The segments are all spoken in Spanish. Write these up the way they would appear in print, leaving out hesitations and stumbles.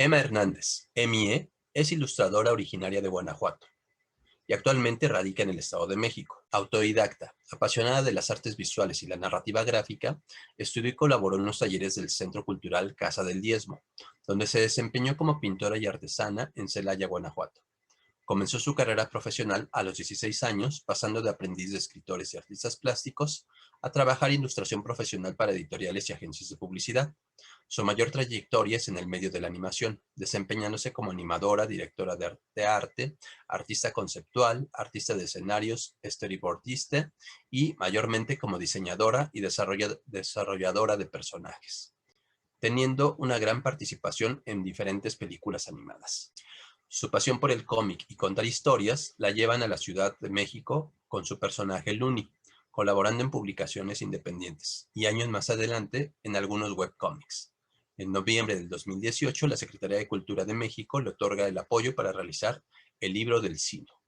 Emma Hernández, Emie, es ilustradora originaria de Guanajuato y actualmente radica en el Estado de México. Autodidacta, apasionada de las artes visuales y la narrativa gráfica, estudió y colaboró en los talleres del Centro Cultural Casa del Diezmo, donde se desempeñó como pintora y artesana en Celaya, Guanajuato. Comenzó su carrera profesional a los 16 años, pasando de aprendiz de escritores y artistas plásticos a trabajar en ilustración profesional para editoriales y agencias de publicidad. Su mayor trayectoria es en el medio de la animación, desempeñándose como animadora, directora de arte, artista conceptual, artista de escenarios, storyboardista y mayormente como diseñadora y desarrolladora de personajes, teniendo una gran participación en diferentes películas animadas. Su pasión por el cómic y contar historias la llevan a la Ciudad de México con su personaje Looney, colaborando en publicaciones independientes y años más adelante en algunos webcómics. En noviembre del 2018, la Secretaría de Cultura de México le otorga el apoyo para realizar el libro del Silo.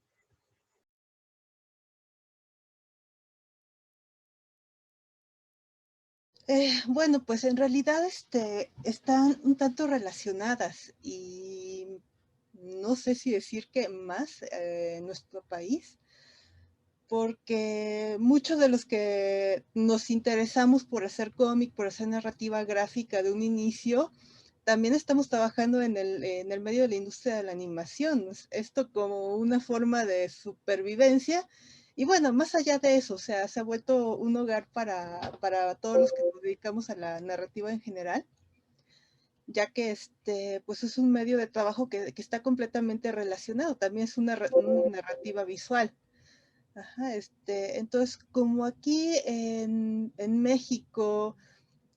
Bueno, pues en realidad están un tanto relacionadas y no sé si decir que más en nuestro país, porque muchos de los que nos interesamos por hacer cómic, por hacer narrativa gráfica de un inicio, también estamos trabajando en el medio de la industria de la animación. Esto como una forma de supervivencia. Y bueno, más allá de eso, o sea, se ha vuelto un hogar para todos los que nos dedicamos a la narrativa en general, ya que pues es un medio de trabajo que está completamente relacionado. También es una narrativa visual. Ajá, entonces, como aquí en México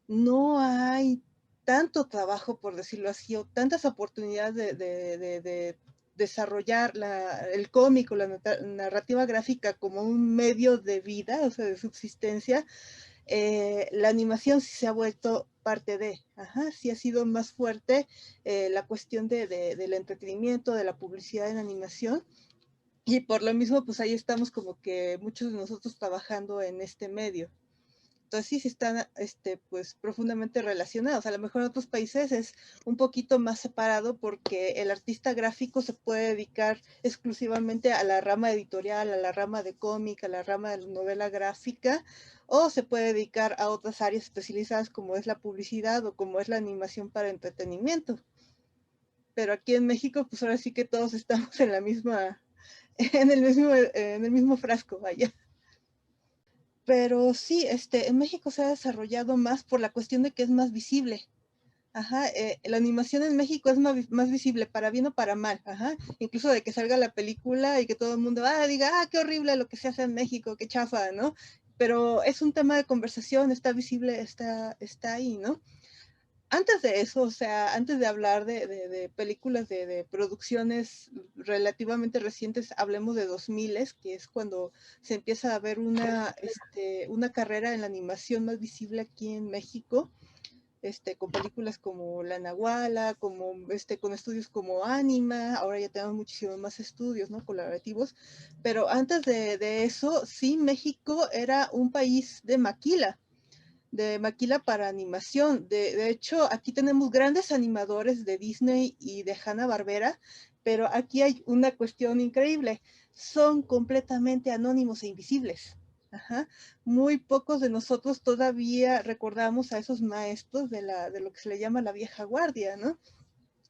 no hay tanto trabajo, por decirlo así, o tantas oportunidades de desarrollar el cómic o la narrativa gráfica como un medio de vida, o sea, de subsistencia, la animación sí se ha vuelto parte sí ha sido más fuerte la cuestión del entretenimiento, de la publicidad en animación, y por lo mismo, pues ahí estamos como que muchos de nosotros trabajando en este medio. Entonces sí están pues profundamente relacionados. A lo mejor en otros países es un poquito más separado porque el artista gráfico se puede dedicar exclusivamente a la rama editorial, a la rama de cómic, a la rama de novela gráfica, o se puede dedicar a otras áreas especializadas como es la publicidad o como es la animación para entretenimiento. Pero aquí en México, pues ahora sí que todos estamos en la misma, en el mismo frasco, vaya. Pero sí, en México se ha desarrollado más por la cuestión de que es más visible. La animación en México es más visible, para bien o para mal, incluso de que salga la película y que todo el mundo diga, qué horrible lo que se hace en México, qué chafa, ¿no? Pero es un tema de conversación, está visible, está ahí, ¿no? Antes de eso, o sea, antes de hablar de películas, de producciones relativamente recientes, hablemos de 2000, que es cuando se empieza a ver una carrera en la animación más visible aquí en México, con películas como La Nahuala, con estudios como Anima. Ahora ya tenemos muchísimos más estudios, ¿no?, colaborativos, pero antes de eso, sí, México era un país de maquila para animación. De hecho, aquí tenemos grandes animadores de Disney y de Hanna-Barbera, pero aquí hay una cuestión increíble. Son completamente anónimos e invisibles. Muy pocos de nosotros todavía recordamos a esos maestros de lo que se le llama la vieja guardia, ¿no?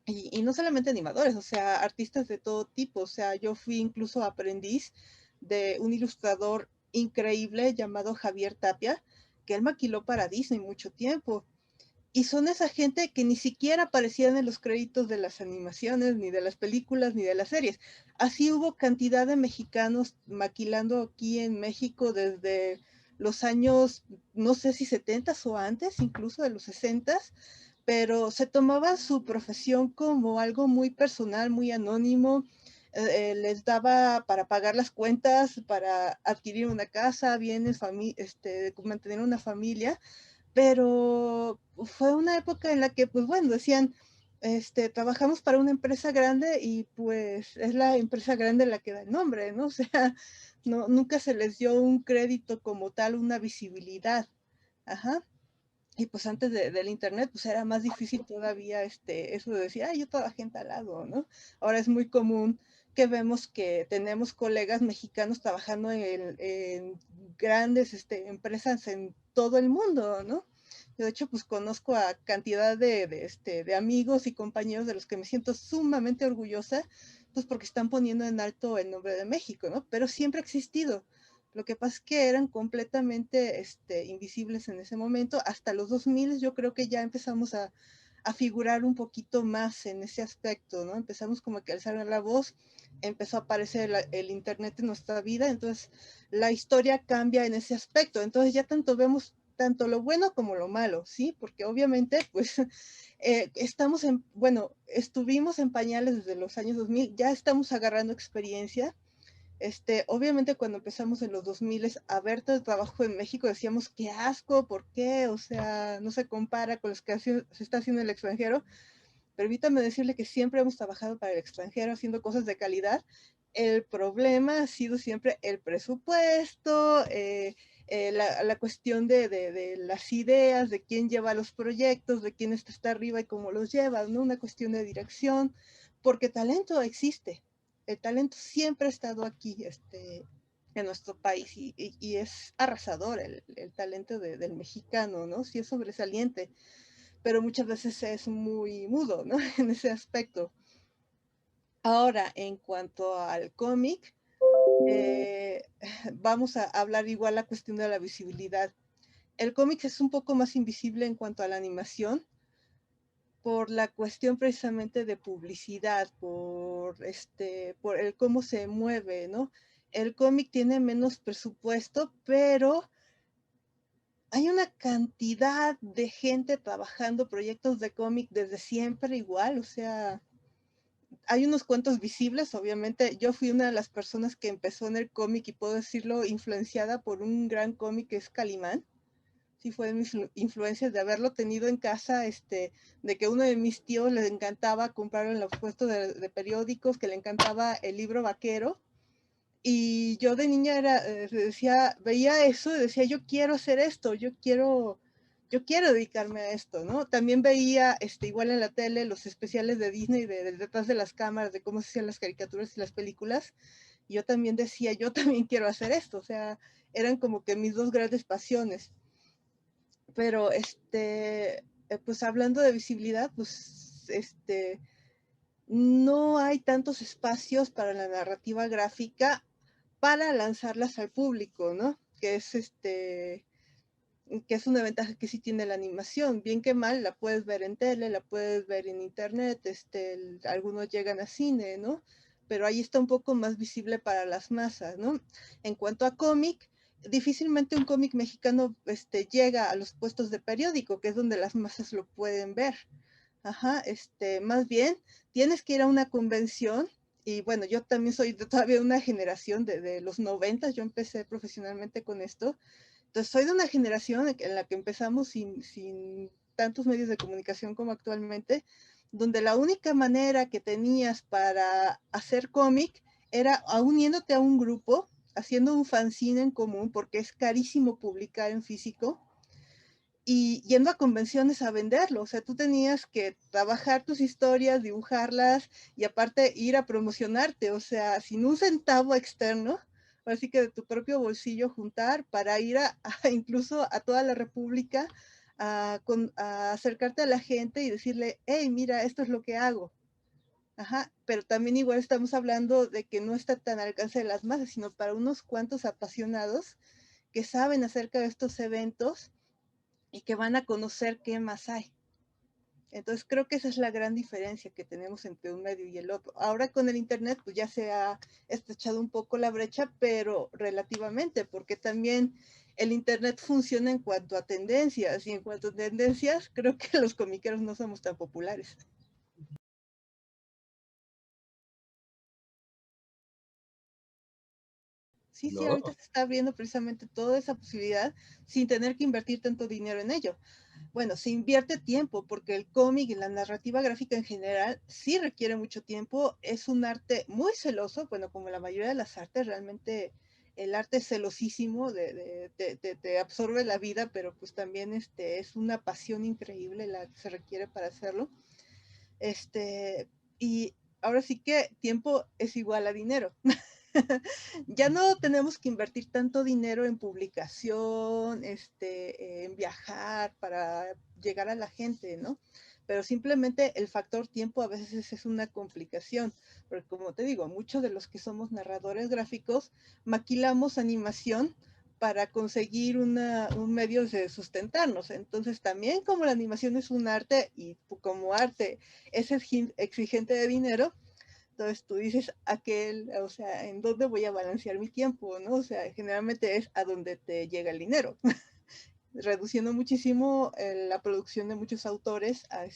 Y no solamente animadores, o sea, artistas de todo tipo. O sea, yo fui incluso aprendiz de un ilustrador increíble llamado Javier Tapia, que él maquiló para Disney mucho tiempo. Y son esa gente que ni siquiera aparecían en los créditos de las animaciones, ni de las películas, ni de las series. Así hubo cantidad de mexicanos maquilando aquí en México desde los años, no sé si 70 o antes, incluso de los 60, pero se tomaba su profesión como algo muy personal, muy anónimo. Les daba para pagar las cuentas, para adquirir una casa, bienes, mantener una familia, pero fue una época en la que, pues bueno, decían, trabajamos para una empresa grande y pues es la empresa grande la que da el nombre, ¿no? O sea, no, nunca se les dio un crédito como tal, una visibilidad. Ajá. Y pues antes del internet, pues era más difícil todavía eso de decir, ay, yo trabajé en tal lado, ¿no? Ahora es muy común que vemos que tenemos colegas mexicanos trabajando en grandes empresas en todo el mundo, ¿no? Yo de hecho, pues conozco a cantidad de amigos y compañeros de los que me siento sumamente orgullosa, pues porque están poniendo en alto el nombre de México, ¿no? Pero siempre ha existido. Lo que pasa es que eran completamente invisibles en ese momento. Hasta los 2000 yo creo que ya empezamos a figurar un poquito más en ese aspecto, ¿no? Empezamos como que a alzar la voz, empezó a aparecer el internet en nuestra vida, entonces la historia cambia en ese aspecto. Entonces ya tanto vemos tanto lo bueno como lo malo, ¿sí? Porque obviamente, pues, estuvimos en pañales desde los años 2000, ya estamos agarrando experiencia. Obviamente cuando empezamos en los 2000 a ver todo el trabajo en México decíamos, qué asco, ¿por qué? O sea, no se compara con lo que se está haciendo en el extranjero. Permítame decirle que siempre hemos trabajado para el extranjero haciendo cosas de calidad. El problema ha sido siempre el presupuesto, la cuestión de las ideas, de quién lleva los proyectos, de quién está arriba y cómo los lleva, ¿no? Una cuestión de dirección, porque talento existe. El talento siempre ha estado aquí, en nuestro país y es arrasador el talento del mexicano, ¿no? Sí es sobresaliente, pero muchas veces es muy mudo, ¿no? En ese aspecto. Ahora, en cuanto al cómic, eh, vamos a hablar igual la cuestión de la visibilidad. El cómic es un poco más invisible en cuanto a la animación, por la cuestión precisamente de publicidad, por el cómo se mueve, ¿no? El cómic tiene menos presupuesto, pero hay una cantidad de gente trabajando proyectos de cómic desde siempre igual, o sea, hay unos cuantos visibles, obviamente. Yo fui una de las personas que empezó en el cómic y puedo decirlo influenciada por un gran cómic que es Calimán. Sí, fue de mis influencias de haberlo tenido en casa, de que uno de mis tíos le encantaba comprarlo en los puestos de periódicos, que le encantaba el libro vaquero. Y yo de niña decía, veía eso y decía, yo quiero hacer esto, yo quiero dedicarme a esto, ¿no? También veía, igual en la tele, los especiales de Disney, de detrás de las cámaras, de cómo se hacían las caricaturas y las películas. Y yo también decía, yo también quiero hacer esto, o sea, eran como que mis dos grandes pasiones. Pero, pues hablando de visibilidad, pues, no hay tantos espacios para la narrativa gráfica para lanzarlas al público, ¿no? Que es una ventaja que sí tiene la animación. Bien que mal, la puedes ver en tele, la puedes ver en internet, algunos llegan a cine, ¿no? Pero ahí está un poco más visible para las masas, ¿no? En cuanto a cómic, difícilmente un cómic mexicano llega a los puestos de periódico, que es donde las masas lo pueden ver. Ajá, más bien tienes que ir a una convención. Y bueno, yo también soy todavía de una generación de los 90, yo empecé profesionalmente con esto. Entonces, soy de una generación en la que empezamos sin tantos medios de comunicación como actualmente, donde la única manera que tenías para hacer cómic era uniéndote a un grupo, haciendo un fanzine en común, porque es carísimo publicar en físico, y yendo a convenciones a venderlo. O sea, tú tenías que trabajar tus historias, dibujarlas y aparte ir a promocionarte, o sea, sin un centavo externo, así que de tu propio bolsillo juntar para ir incluso a toda la República a acercarte a la gente y decirle, hey, mira, esto es lo que hago. Ajá, pero también igual estamos hablando de que no está tan al alcance de las masas, sino para unos cuantos apasionados que saben acerca de estos eventos y que van a conocer qué más hay. Entonces creo que esa es la gran diferencia que tenemos entre un medio y el otro. Ahora con el internet pues ya se ha estrechado un poco la brecha, pero relativamente, porque también el internet funciona en cuanto a tendencias y en cuanto a tendencias creo que los comiqueros no somos tan populares. Sí, sí, ahorita No, se está abriendo precisamente toda esa posibilidad sin tener que invertir tanto dinero en ello. Bueno, se invierte tiempo porque el cómic y la narrativa gráfica en general sí requiere mucho tiempo. Es un arte muy celoso, bueno, como la mayoría de las artes, realmente el arte es celosísimo, te absorbe la vida, pero pues también es una pasión increíble la que se requiere para hacerlo. Y ahora sí que tiempo es igual a dinero. Ya no tenemos que invertir tanto dinero en publicación, en viajar para llegar a la gente, ¿no? Pero simplemente el factor tiempo a veces es una complicación, porque como te digo, muchos de los que somos narradores gráficos maquilamos animación para conseguir un medio de sustentarnos. Entonces también como la animación es un arte y como arte es exigente de dinero, entonces tú dices, o sea, ¿en dónde voy a balancear mi tiempo? ¿No? O sea, generalmente es a donde te llega el dinero, reduciendo muchísimo la producción de muchos autores a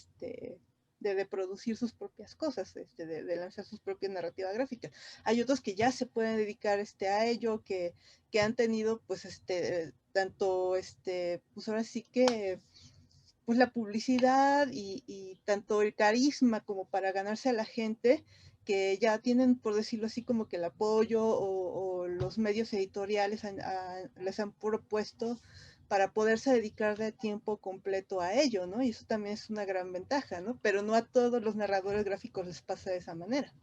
de producir sus propias cosas, de lanzar sus propias narrativas gráficas. Hay otros que ya se pueden dedicar a ello, que han tenido pues tanto pues ahora sí que pues la publicidad y tanto el carisma como para ganarse a la gente, que ya tienen, por decirlo así, como que el apoyo o los medios editoriales les han propuesto para poderse dedicar de tiempo completo a ello, ¿no? Y eso también es una gran ventaja, ¿no? Pero no a todos los narradores gráficos les pasa de esa manera.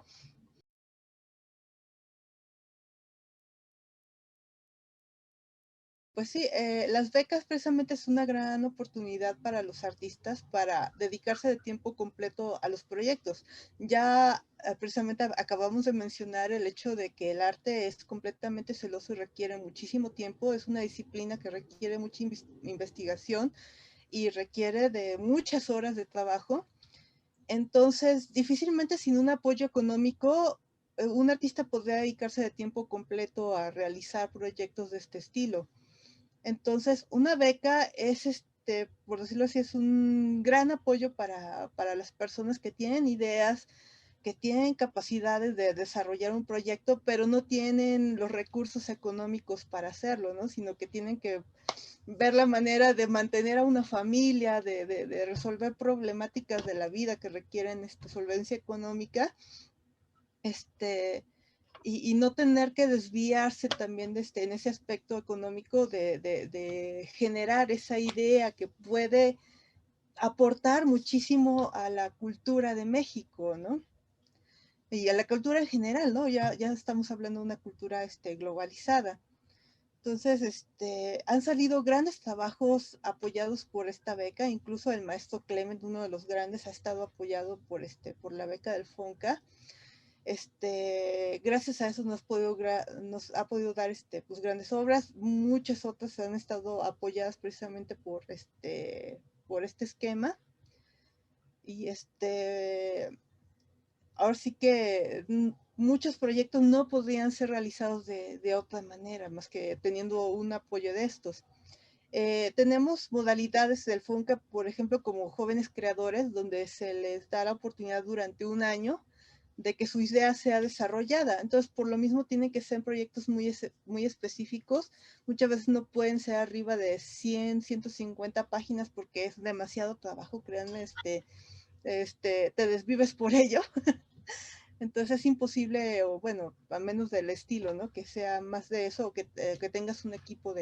Pues sí, las becas precisamente es una gran oportunidad para los artistas para dedicarse de tiempo completo a los proyectos. Ya precisamente acabamos de mencionar el hecho de que el arte es completamente celoso y requiere muchísimo tiempo, es una disciplina que requiere mucha investigación y requiere de muchas horas de trabajo. Entonces, difícilmente sin un apoyo económico, un artista podría dedicarse de tiempo completo a realizar proyectos de este estilo. Entonces, una beca es, por decirlo así, es un gran apoyo para las personas que tienen ideas, que tienen capacidades de desarrollar un proyecto, pero no tienen los recursos económicos para hacerlo, ¿no? Sino que tienen que ver la manera de mantener a una familia, de resolver problemáticas de la vida que requieren solvencia económica, y no tener que desviarse también en ese aspecto económico de generar esa idea que puede aportar muchísimo a la cultura de México, ¿no? Y a la cultura en general, ¿no? Ya estamos hablando de una cultura globalizada. Entonces, han salido grandes trabajos apoyados por esta beca, incluso el maestro Clement, uno de los grandes, ha estado apoyado por la beca del FONCA. Gracias a eso nos ha podido dar pues grandes obras. Muchas otras han estado apoyadas precisamente por este esquema. Y ahora sí que muchos proyectos no podrían ser realizados de otra manera, más que teniendo un apoyo de estos. Tenemos modalidades del FONCA, por ejemplo, como jóvenes creadores, donde se les da la oportunidad durante un año de que su idea sea desarrollada. Entonces, por lo mismo, tienen que ser proyectos muy específicos. Muchas veces no pueden ser arriba de 100, 150 páginas porque es demasiado trabajo, créanme, te desvives por ello. Entonces es imposible, o bueno, a menos del estilo, ¿no? Que sea más de eso, o que tengas un equipo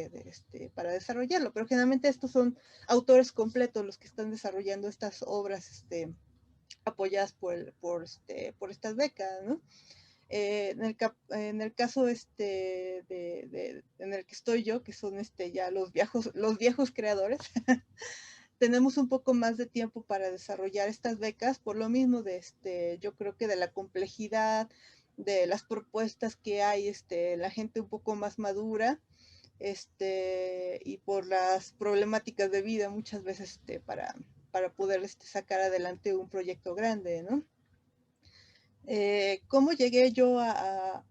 para desarrollarlo. Pero generalmente estos son autores completos los que están desarrollando estas obras apoyadas por estas becas, ¿no? En el caso en el que estoy yo, que son ya los viejos creadores, tenemos un poco más de tiempo para desarrollar estas becas, por lo mismo yo creo que de la complejidad, de las propuestas que hay, la gente un poco más madura, y por las problemáticas de vida muchas veces para poder sacar adelante un proyecto grande, ¿no? ¿Cómo llegué yo a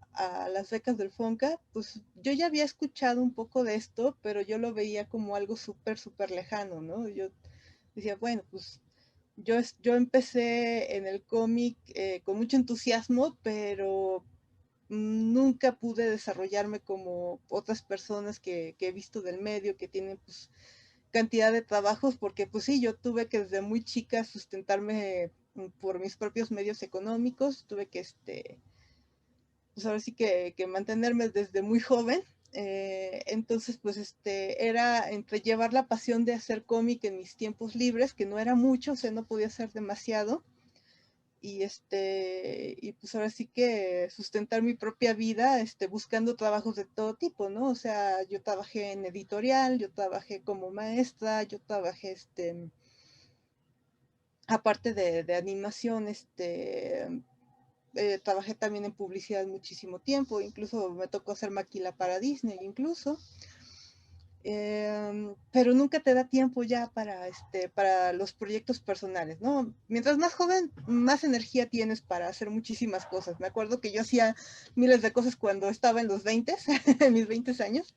las becas del FONCA? Pues yo ya había escuchado un poco de esto, pero yo lo veía como algo súper lejano, ¿no? Yo decía, bueno, pues yo empecé en el cómic con mucho entusiasmo, pero nunca pude desarrollarme como otras personas que he visto del medio, que tienen pues cantidad de trabajos, porque pues sí, yo tuve que desde muy chica sustentarme por mis propios medios económicos, tuve que pues ahora sí que mantenerme desde muy joven. Entonces, pues era entre llevar la pasión de hacer cómic en mis tiempos libres, que no era mucho, o sea, no podía hacer demasiado, y pues ahora sí que sustentar mi propia vida, buscando trabajos de todo tipo, ¿no? O sea, yo trabajé en editorial, yo trabajé como maestra, yo trabajé, aparte de animación, trabajé también en publicidad muchísimo tiempo, incluso me tocó hacer maquila para Disney, incluso. Pero nunca te da tiempo ya para los proyectos personales, ¿no? Mientras más joven, más energía tienes para hacer muchísimas cosas. Me acuerdo que yo hacía miles de cosas cuando estaba en los 20, en mis 20 años.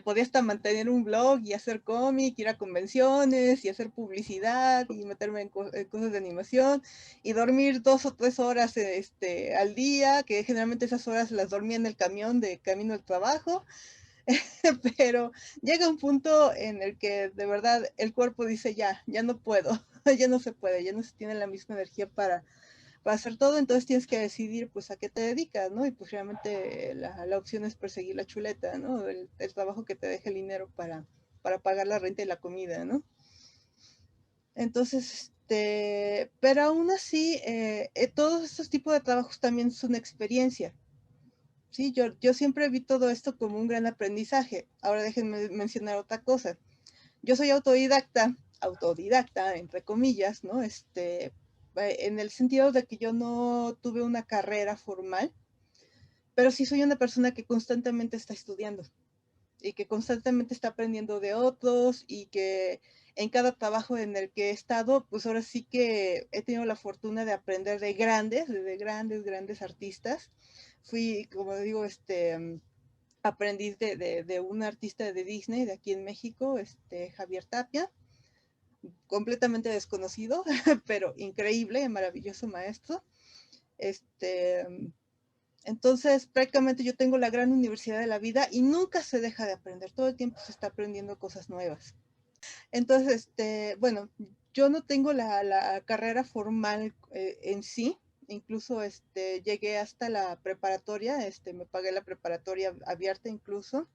Podía hasta mantener un blog y hacer cómic, ir a convenciones y hacer publicidad y meterme en cosas de animación y dormir 2 o 3 horas al día, que generalmente esas horas las dormía en el camión de camino al trabajo. Pero llega un punto en el que de verdad el cuerpo dice ya no puedo, ya no se puede, ya no se tiene la misma energía para hacer todo, entonces tienes que decidir pues a qué te dedicas, ¿no? Y pues realmente la opción es perseguir la chuleta, ¿no? El trabajo que te deje el dinero para pagar la renta y la comida, ¿no? Entonces, pero aún así, todos estos tipos de trabajos también son experiencia. Sí, yo siempre vi todo esto como un gran aprendizaje. Ahora déjenme mencionar otra cosa. Yo soy autodidacta, entre comillas, ¿no? En el sentido de que yo no tuve una carrera formal, pero sí soy una persona que constantemente está estudiando y que constantemente está aprendiendo de otros y que en cada trabajo en el que he estado, pues ahora sí que he tenido la fortuna de aprender grandes artistas. Fui, como digo, aprendiz de un artista de Disney de aquí en México, Javier Tapia, completamente desconocido, pero increíble, maravilloso maestro. Este, entonces, prácticamente yo tengo la gran universidad de la vida y nunca se deja de aprender, todo el tiempo se está aprendiendo cosas nuevas. Entonces, bueno, yo no tengo la carrera formal en sí, incluso llegué hasta la preparatoria, me pagué la preparatoria abierta incluso,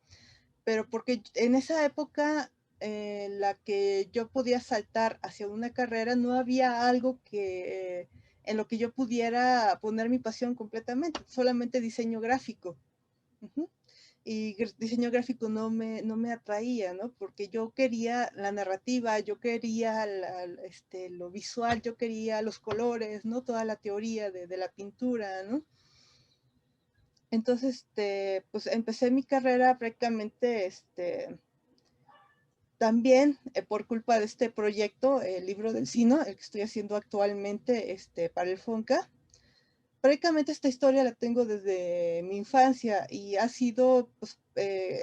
pero porque en esa época la que yo podía saltar hacia una carrera, no había algo en lo que yo pudiera poner mi pasión completamente, solamente diseño gráfico. Uh-huh. Y diseño gráfico no me atraía, ¿no? Porque yo quería la narrativa, yo quería lo visual, yo quería los colores, ¿no? Toda la teoría de la pintura, ¿no? Entonces, pues empecé mi carrera prácticamente, también por culpa de este proyecto, el libro del Sino, el que estoy haciendo actualmente para el FONCA. Prácticamente esta historia la tengo desde mi infancia y ha sido pues,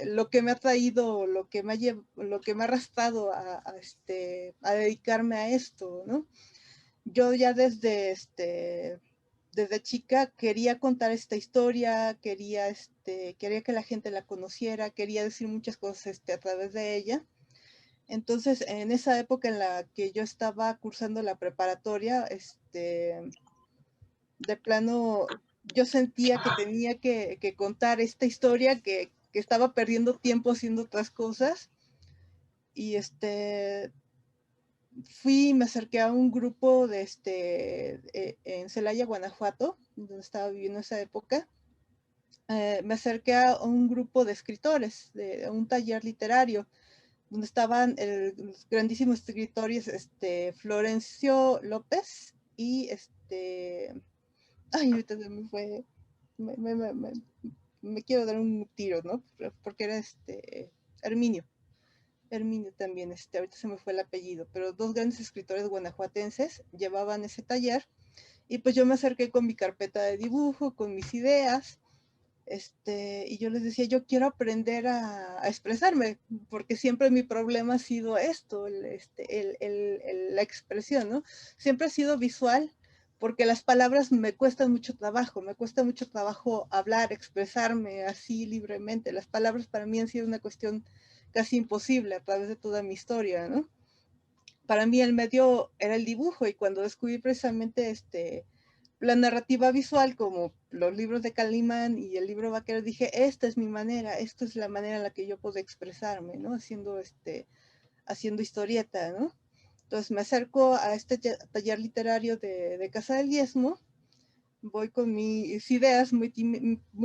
lo que me ha traído, lo que me ha arrastrado a dedicarme a esto, ¿no? Yo ya desde chica quería contar esta historia, quería que la gente la conociera, quería decir muchas cosas a través de ella. Entonces, en esa época en la que yo estaba cursando la preparatoria, de plano, yo sentía que tenía que contar esta historia, que estaba perdiendo tiempo haciendo otras cosas. Y me acerqué a un grupo en Celaya, Guanajuato, donde estaba viviendo esa época. Me acerqué a un grupo de escritores, de un taller literario, donde estaban los grandísimos escritores Florencio López y ay, ahorita se me fue, me, me, me, me, me quiero dar un tiro, ¿no? Porque era Herminio. Herminio también, ahorita se me fue el apellido, pero dos grandes escritores guanajuatenses llevaban ese taller y pues yo me acerqué con mi carpeta de dibujo, con mis ideas, y yo les decía, yo quiero aprender a expresarme, porque siempre mi problema ha sido esto, la expresión, ¿no? Siempre ha sido visual, porque las palabras me cuesta mucho trabajo hablar, expresarme así libremente. Las palabras para mí han sido una cuestión casi imposible a través de toda mi historia, ¿no? Para mí el medio era el dibujo y cuando descubrí precisamente la narrativa visual, como los libros de Calimán y el libro vaquero, dije, esta es mi manera, esta es la manera en la que yo puedo expresarme, ¿no? Haciendo historieta, ¿no? Entonces me acerco a este taller literario de Casa del Diezmo, voy con mis ideas muy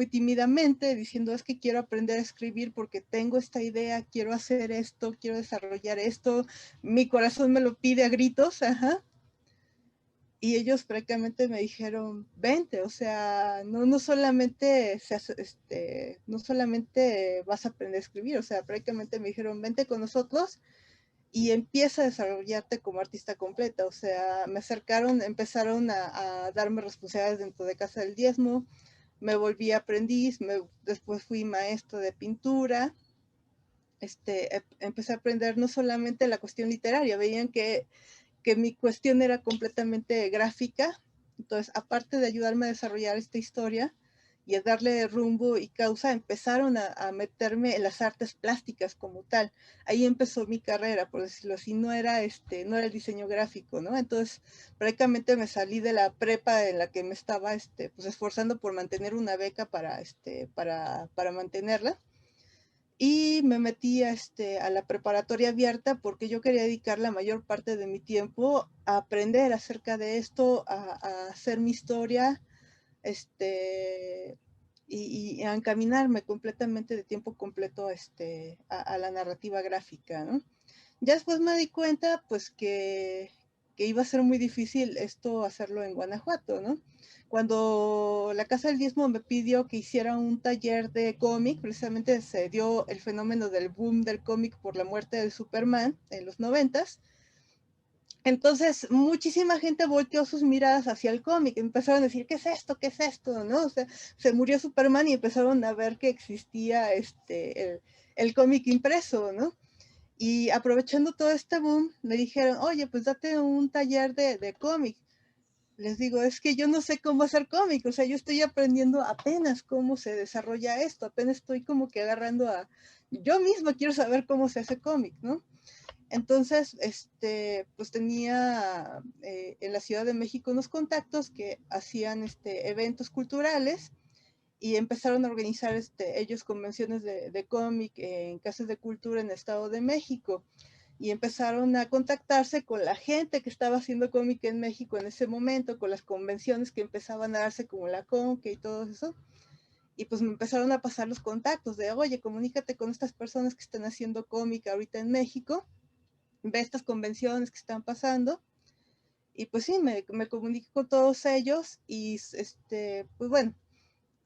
tímidamente, diciendo es que quiero aprender a escribir porque tengo esta idea, quiero hacer esto, quiero desarrollar esto, mi corazón me lo pide a gritos, ajá. Y ellos prácticamente me dijeron, vente, o sea, no solamente no solamente vas a aprender a escribir, o sea, prácticamente me dijeron, vente con nosotros y empieza a desarrollarte como artista completa. O sea, me acercaron, empezaron a darme responsabilidades dentro de Casa del Diezmo, me volví aprendiz, después fui maestro de pintura, empecé a aprender no solamente la cuestión literaria, veían que mi cuestión era completamente gráfica, entonces aparte de ayudarme a desarrollar esta historia, y a darle rumbo y causa, empezaron a meterme en las artes plásticas como tal. Ahí empezó mi carrera, por decirlo así, no era el diseño gráfico, ¿no? Entonces, prácticamente me salí de la prepa en la que me estaba pues, esforzando por mantener una beca para mantenerla. Y me metí a la preparatoria abierta porque yo quería dedicar la mayor parte de mi tiempo a aprender acerca de esto, a hacer mi historia, y a encaminarme completamente de tiempo completo a la narrativa gráfica, ¿no? Ya después me di cuenta, pues, que iba a ser muy difícil esto hacerlo en Guanajuato, ¿no? Cuando la Casa del Diezmo me pidió que hiciera un taller de cómic, precisamente se dio el fenómeno del boom del cómic por la muerte de Superman en los 90s. Entonces, muchísima gente volteó sus miradas hacia el cómic, empezaron a decir, ¿qué es esto? ¿Qué es esto? ¿No? O sea, se murió Superman y empezaron a ver que existía el cómic impreso, ¿no? Y aprovechando todo este boom, me dijeron, oye, pues date un taller de cómic. Les digo, es que yo no sé cómo hacer cómic, o sea, yo estoy aprendiendo apenas cómo se desarrolla esto, apenas estoy como que agarrando yo misma quiero saber cómo se hace cómic, ¿no? Entonces, pues tenía en la Ciudad de México unos contactos que hacían eventos culturales y empezaron a organizar ellos convenciones de cómic en casas de cultura en el Estado de México y empezaron a contactarse con la gente que estaba haciendo cómic en México en ese momento, con las convenciones que empezaban a darse como la Conque y todo eso. Y pues me empezaron a pasar los contactos de, oye, comunícate con estas personas que están haciendo cómic ahorita en México, ve estas convenciones que están pasando. Y pues sí, me comuniqué con todos ellos y pues bueno,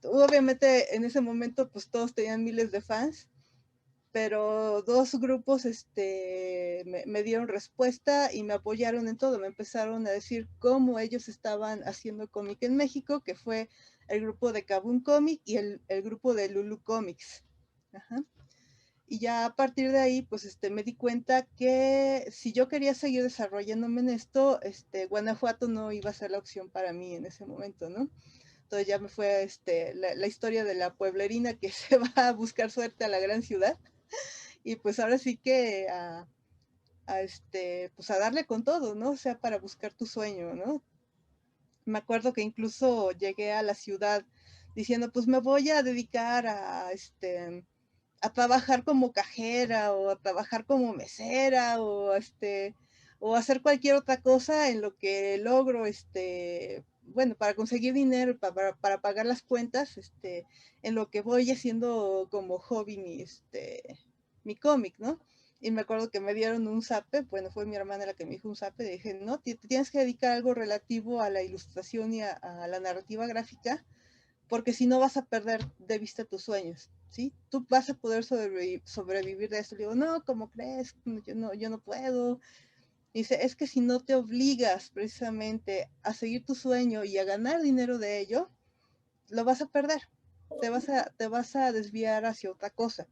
obviamente en ese momento pues todos tenían miles de fans, pero dos grupos me dieron respuesta y me apoyaron en todo, me empezaron a decir cómo ellos estaban haciendo cómic en México, que fue el grupo de Kabum Comic y el grupo de Lulu Comics. Ajá. Y ya a partir de ahí, pues me di cuenta que si yo quería seguir desarrollándome en esto, Guanajuato no iba a ser la opción para mí en ese momento, ¿no? Entonces ya me fue la historia de la pueblerina que se va a buscar suerte a la gran ciudad. Y pues ahora sí que pues a darle con todo, ¿no? O sea, para buscar tu sueño, ¿no? Me acuerdo que incluso llegué a la ciudad diciendo, pues me voy a dedicar a trabajar como cajera o a trabajar como mesera o hacer cualquier otra cosa en lo que logro bueno, para conseguir dinero, para pagar las cuentas, en lo que voy haciendo como hobby mi cómic, ¿no? Y me acuerdo que me dieron un zape, bueno, fue mi hermana la que me dijo un zape, dije, no, te tienes que dedicar a algo relativo a la ilustración y a la narrativa gráfica, porque si no vas a perder de vista tus sueños, ¿sí? Tú vas a poder sobrevivir de esto. Le digo, no, ¿cómo crees? Yo no puedo. Y dice, es que si no te obligas precisamente a seguir tu sueño y a ganar dinero de ello, lo vas a perder. Te vas a desviar hacia otra cosa.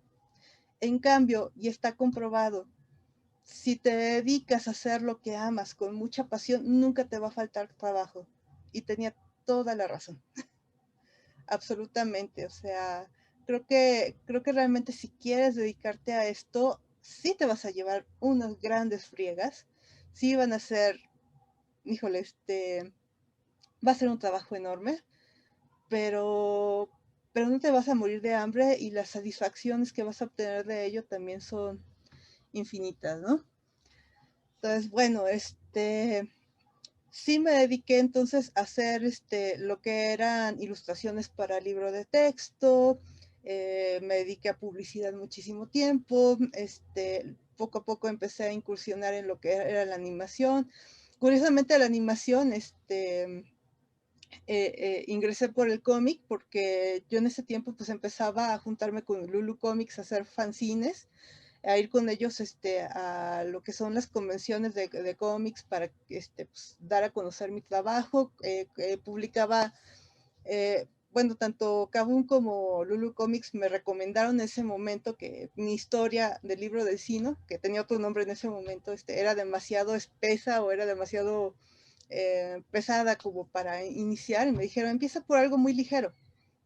En cambio, y está comprobado, si te dedicas a hacer lo que amas con mucha pasión, nunca te va a faltar trabajo. Y tenía toda la razón. Absolutamente, o sea, creo que realmente si quieres dedicarte a esto, sí te vas a llevar unas grandes friegas, sí van a ser, híjole, va a ser un trabajo enorme, pero, pero no te vas a morir de hambre y las satisfacciones que vas a obtener de ello también son infinitas, ¿no? Entonces, bueno, sí me dediqué entonces a hacer lo que eran ilustraciones para libro de texto, me dediqué a publicidad muchísimo tiempo, poco a poco empecé a incursionar en lo que era la animación. Curiosamente la animación, ingresé por el cómic porque yo en ese tiempo pues empezaba a juntarme con Lulu Comics a hacer fanzines, a ir con ellos a lo que son las convenciones de cómics para pues, dar a conocer mi trabajo. Publicaba, bueno, tanto Kabum como Lulu Comics me recomendaron en ese momento que mi historia del libro del Sino, que tenía otro nombre en ese momento, era demasiado espesa o era demasiado pesada como para iniciar. Y me dijeron, empieza por algo muy ligero.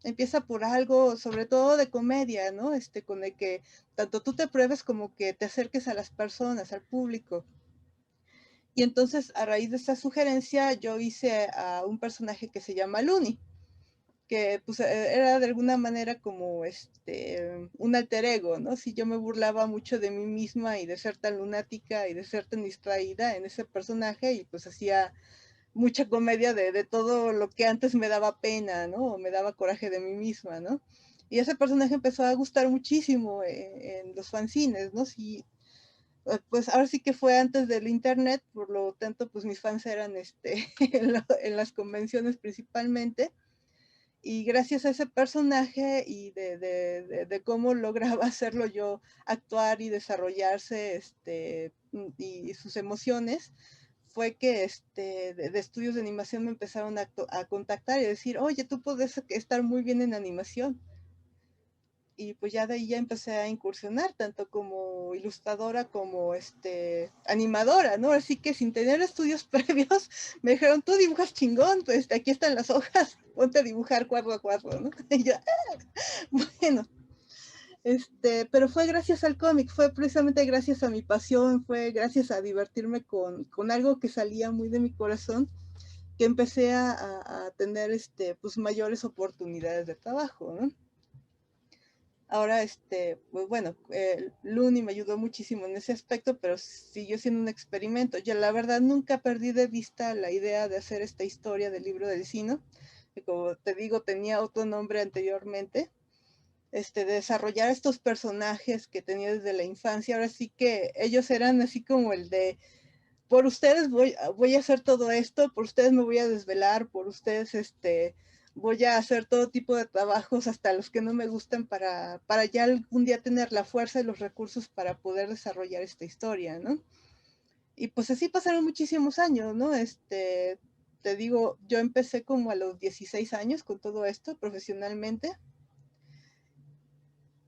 Empieza por algo, sobre todo de comedia, ¿no? Con el que tanto tú te pruebes como que te acerques a las personas, al público. Y entonces, a raíz de esta sugerencia, yo hice a un personaje que se llama Looney, que pues era de alguna manera como un alter ego, ¿no? Si yo me burlaba mucho de mí misma y de ser tan lunática y de ser tan distraída en ese personaje, y pues hacía mucha comedia de todo lo que antes me daba pena, ¿no? O me daba coraje de mí misma, ¿no? Y ese personaje empezó a gustar muchísimo en los fanzines, ¿no? Sí, pues ahora sí que fue antes del internet, por lo tanto, pues mis fans eran en las convenciones principalmente. Y gracias a ese personaje y de cómo lograba hacerlo yo actuar y desarrollarse y sus emociones, fue que de estudios de animación me empezaron a contactar y decir, oye, tú puedes estar muy bien en animación. Y pues ya de ahí ya empecé a incursionar, tanto como ilustradora como animadora, ¿no? Así que sin tener estudios previos, me dijeron, tú dibujas chingón, pues aquí están las hojas, ponte a dibujar cuadro a cuadro, ¿no? Y yo, bueno, pero fue gracias al cómic, fue precisamente gracias a mi pasión, fue gracias a divertirme con algo que salía muy de mi corazón, que empecé a tener, pues mayores oportunidades de trabajo, ¿no? Ahora, pues bueno, Looney me ayudó muchísimo en ese aspecto, pero siguió siendo un experimento. Yo la verdad nunca perdí de vista la idea de hacer esta historia del libro del Sino, que como te digo, tenía otro nombre anteriormente, de desarrollar estos personajes que tenía desde la infancia. Ahora sí que ellos eran así como el de, por ustedes voy a hacer todo esto, por ustedes me voy a desvelar, por ustedes voy a hacer todo tipo de trabajos, hasta los que no me gustan, para ya algún día tener la fuerza y los recursos para poder desarrollar esta historia, ¿no? Y pues así pasaron muchísimos años, ¿no? Te digo, yo empecé como a los 16 años con todo esto profesionalmente.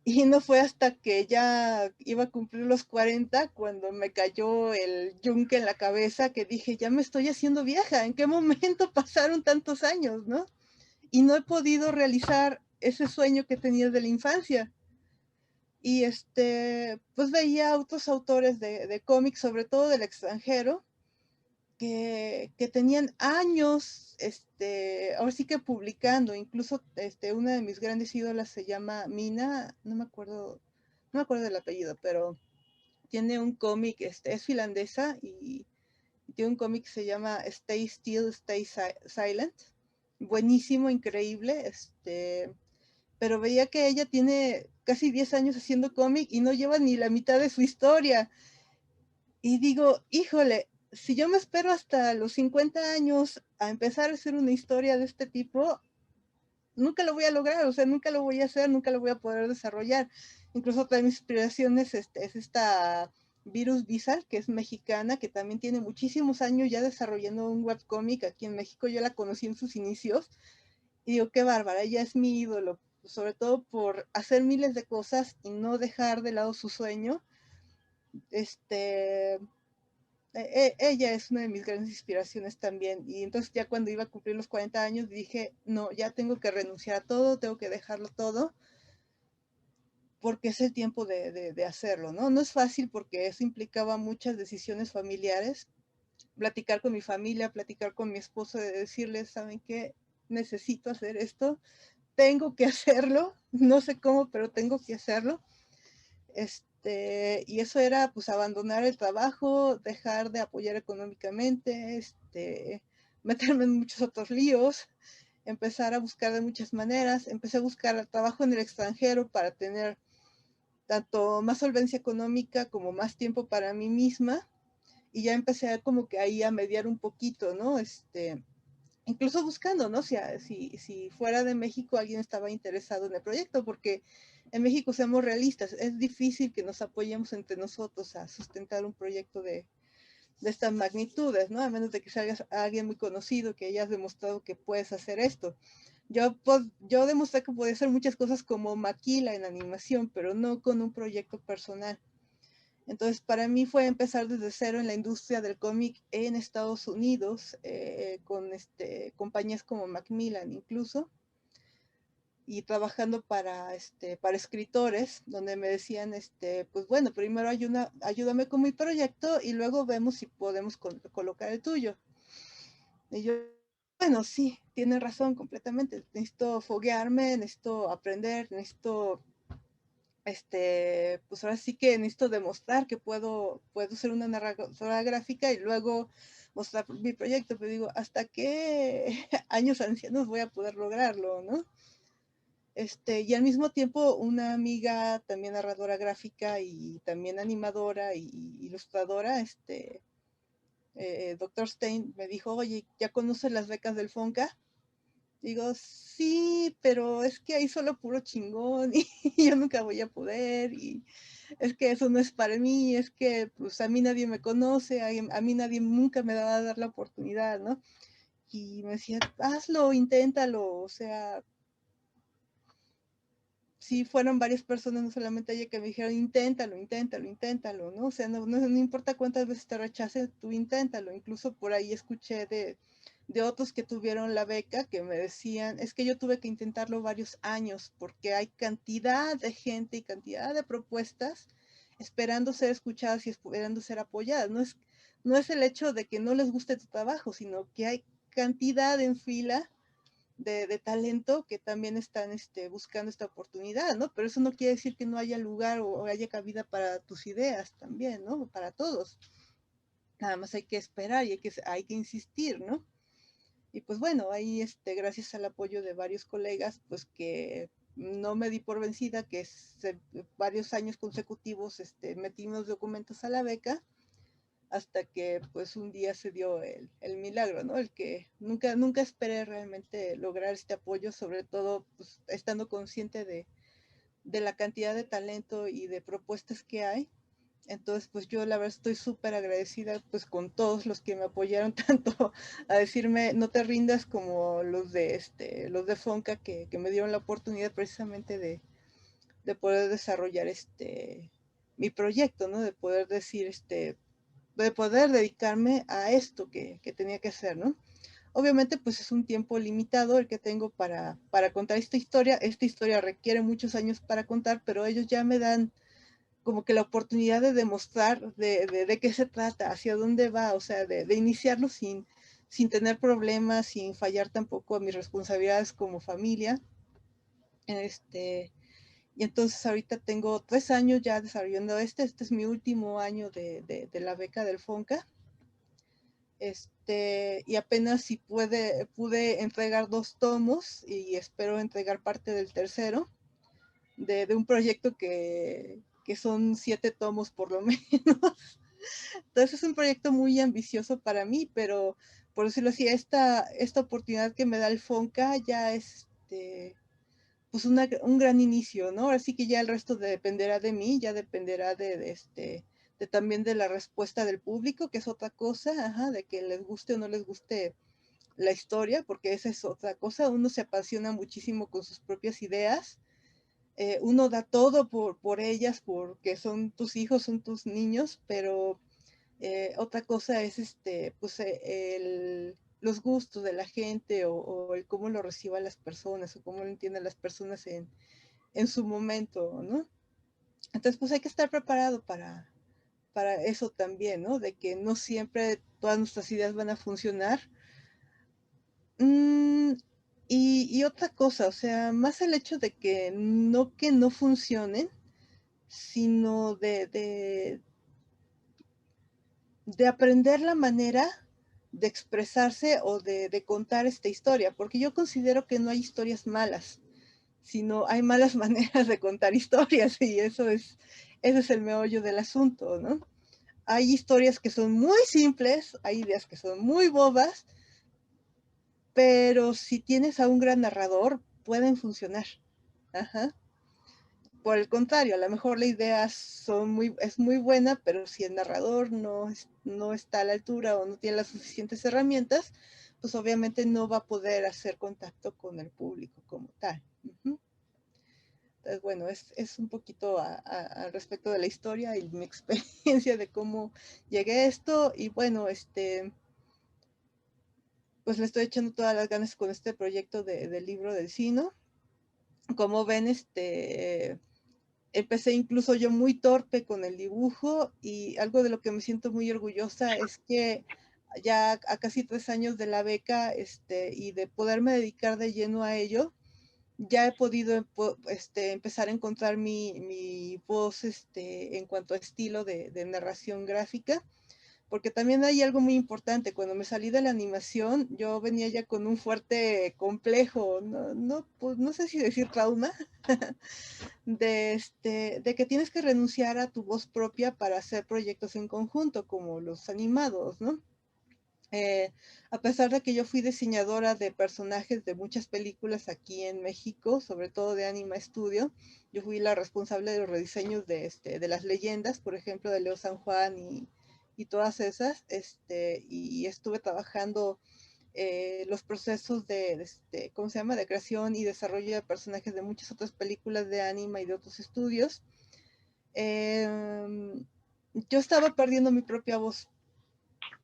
Y no fue hasta que ya iba a cumplir los 40 cuando me cayó el yunque en la cabeza, que dije, ya me estoy haciendo vieja, ¿en qué momento pasaron tantos años, no? Y no he podido realizar ese sueño que tenía de la infancia. Y pues veía a otros autores de cómics, sobre todo del extranjero, que tenían años, ahora sí que publicando. Incluso una de mis grandes ídolas se llama Mina, no me acuerdo del apellido, pero tiene un cómic, es finlandesa y tiene un cómic que se llama Stay Still, Stay Silent. Buenísimo, increíble, pero veía que ella tiene casi 10 años haciendo cómic y no lleva ni la mitad de su historia. Y digo, híjole, si yo me espero hasta los 50 años a empezar a hacer una historia de este tipo, nunca lo voy a lograr, o sea, nunca lo voy a hacer, nunca lo voy a poder desarrollar. Incluso otra de mis inspiraciones es esta Virus Bizal, que es mexicana, que también tiene muchísimos años ya desarrollando un webcómic aquí en México. Yo la conocí en sus inicios y digo, qué bárbara, ella es mi ídolo, sobre todo por hacer miles de cosas y no dejar de lado su sueño. Este, Ella es una de mis grandes inspiraciones también. Y entonces ya cuando iba a cumplir los 40 años dije, no, ya tengo que renunciar a todo, tengo que dejarlo todo, porque es el tiempo de hacerlo, ¿no? No es fácil porque eso implicaba muchas decisiones familiares, platicar con mi familia, platicar con mi esposo, de decirles, ¿saben qué? Necesito hacer esto, tengo que hacerlo, no sé cómo, pero tengo que hacerlo. Y eso era pues abandonar el trabajo, dejar de apoyar económicamente, meterme en muchos otros líos, empezar a buscar de muchas maneras, empecé a buscar trabajo en el extranjero para tener tanto más solvencia económica como más tiempo para mí misma, y ya empecé a como que ahí a mediar un poquito, ¿no? Incluso buscando, ¿no? Si fuera de México alguien estaba interesado en el proyecto, porque en México, seamos realistas, es difícil que nos apoyemos entre nosotros a sustentar un proyecto de estas magnitudes, ¿no? A menos de que salgas a alguien muy conocido, que hayas demostrado que puedes hacer esto. Yo demostré que podía hacer muchas cosas como maquila en animación, pero no con un proyecto personal. Entonces, para mí fue empezar desde cero en la industria del cómic en Estados Unidos, con compañías como Macmillan incluso, y trabajando para escritores, donde me decían, pues bueno, primero ayúdame con mi proyecto y luego vemos si podemos colocar el tuyo. Y yo, bueno, sí, tiene razón completamente. Necesito foguearme, necesito aprender, necesito pues ahora sí que necesito demostrar que puedo ser una narradora gráfica y luego mostrar mi proyecto, pero digo, ¿hasta qué años ancianos voy a poder lograrlo, no? Y al mismo tiempo una amiga también narradora gráfica y también animadora y ilustradora, Dr. Stein, me dijo, oye, ¿ya conoces las becas del FONCA? Digo, sí, pero es que hay solo puro chingón y yo nunca voy a poder y es que eso no es para mí, es que pues a mí nadie me conoce, a mí nadie nunca me va a dar la oportunidad, ¿no? Y me decía, hazlo, inténtalo, o sea, sí fueron varias personas, no solamente ella, que me dijeron, inténtalo, inténtalo, inténtalo, ¿no? O sea, no importa cuántas veces te rechacen, tú inténtalo. Incluso por ahí escuché de otros que tuvieron la beca que me decían, es que yo tuve que intentarlo varios años porque hay cantidad de gente y cantidad de propuestas esperando ser escuchadas y esperando ser apoyadas. No es el hecho de que no les guste tu trabajo, sino que hay cantidad en fila de talento que también están buscando esta oportunidad, ¿no? Pero eso no quiere decir que no haya lugar o haya cabida para tus ideas también, ¿no? Para todos. Nada más hay que esperar y hay que insistir, ¿no? Y pues bueno, ahí gracias al apoyo de varios colegas, pues que no me di por vencida, que varios años consecutivos metimos documentos a la beca, hasta que pues un día se dio el milagro, ¿no? El que nunca esperé realmente lograr este apoyo, sobre todo pues, estando consciente de la cantidad de talento y de propuestas que hay. Entonces, pues yo la verdad estoy súper agradecida pues con todos los que me apoyaron tanto a decirme no te rindas, como los de Fonca que me dieron la oportunidad precisamente de poder desarrollar mi proyecto, ¿no? De poder decir de poder dedicarme a esto que tenía que hacer, ¿no? Obviamente, pues es un tiempo limitado el que tengo para contar esta historia. Esta historia requiere muchos años para contar, pero ellos ya me dan como que la oportunidad de demostrar de qué se trata, hacia dónde va, o sea, de iniciarlo sin tener problemas, sin fallar tampoco a mis responsabilidades como familia. Y entonces ahorita tengo 3 años ya desarrollando este es mi último año de la beca del FONCA. Y apenas si pude entregar 2 tomos y espero entregar parte del tercero de un proyecto que son 7 tomos por lo menos. Entonces es un proyecto muy ambicioso para mí, pero por decirlo así, esta oportunidad que me da el FONCA ya es pues un gran inicio, ¿no? Así que ya el resto dependerá de mí, ya dependerá de también de la respuesta del público, que es otra cosa, ajá, de que les guste o no les guste la historia, porque esa es otra cosa. Uno se apasiona muchísimo con sus propias ideas, uno da todo por ellas, porque son tus hijos, son tus niños, pero otra cosa es pues los gustos de la gente o el cómo lo reciban las personas o cómo lo entienden las personas en su momento, ¿no? Entonces, pues hay que estar preparado para eso también, ¿no? De que no siempre todas nuestras ideas van a funcionar. Mm, y otra cosa, o sea, más el hecho de que no funcionen, sino de aprender la manera de expresarse o de contar esta historia, porque yo considero que no hay historias malas, sino hay malas maneras de contar historias, y ese es el meollo del asunto, ¿no? Hay historias que son muy simples, hay ideas que son muy bobas, pero si tienes a un gran narrador, pueden funcionar. Ajá. Por el contrario, a lo mejor la idea es muy buena, pero si el narrador no está a la altura o no tiene las suficientes herramientas, pues obviamente no va a poder hacer contacto con el público como tal. Ujú. Entonces, bueno, es un poquito al respecto de la historia y mi experiencia de cómo llegué a esto. Y bueno, pues le estoy echando todas las ganas con este proyecto del libro del Sino. Como ven, empecé incluso yo muy torpe con el dibujo, y algo de lo que me siento muy orgullosa es que ya a casi 3 años de la beca, y de poderme dedicar de lleno a ello, ya he podido empezar a encontrar mi voz, en cuanto a estilo de narración gráfica. Porque también hay algo muy importante. Cuando me salí de la animación, yo venía ya con un fuerte complejo, pues, no sé si decir trauma, de que tienes que renunciar a tu voz propia para hacer proyectos en conjunto, como los animados, ¿no? Eh, a pesar de que yo fui diseñadora de personajes de muchas películas aquí en México, sobre todo de Anima Studio, yo fui la responsable de los rediseños de las leyendas, por ejemplo, de Leo San Juan y todas esas, y estuve trabajando los procesos ¿cómo se llama?, de creación y desarrollo de personajes de muchas otras películas de Anima y de otros estudios. Yo estaba perdiendo mi propia voz.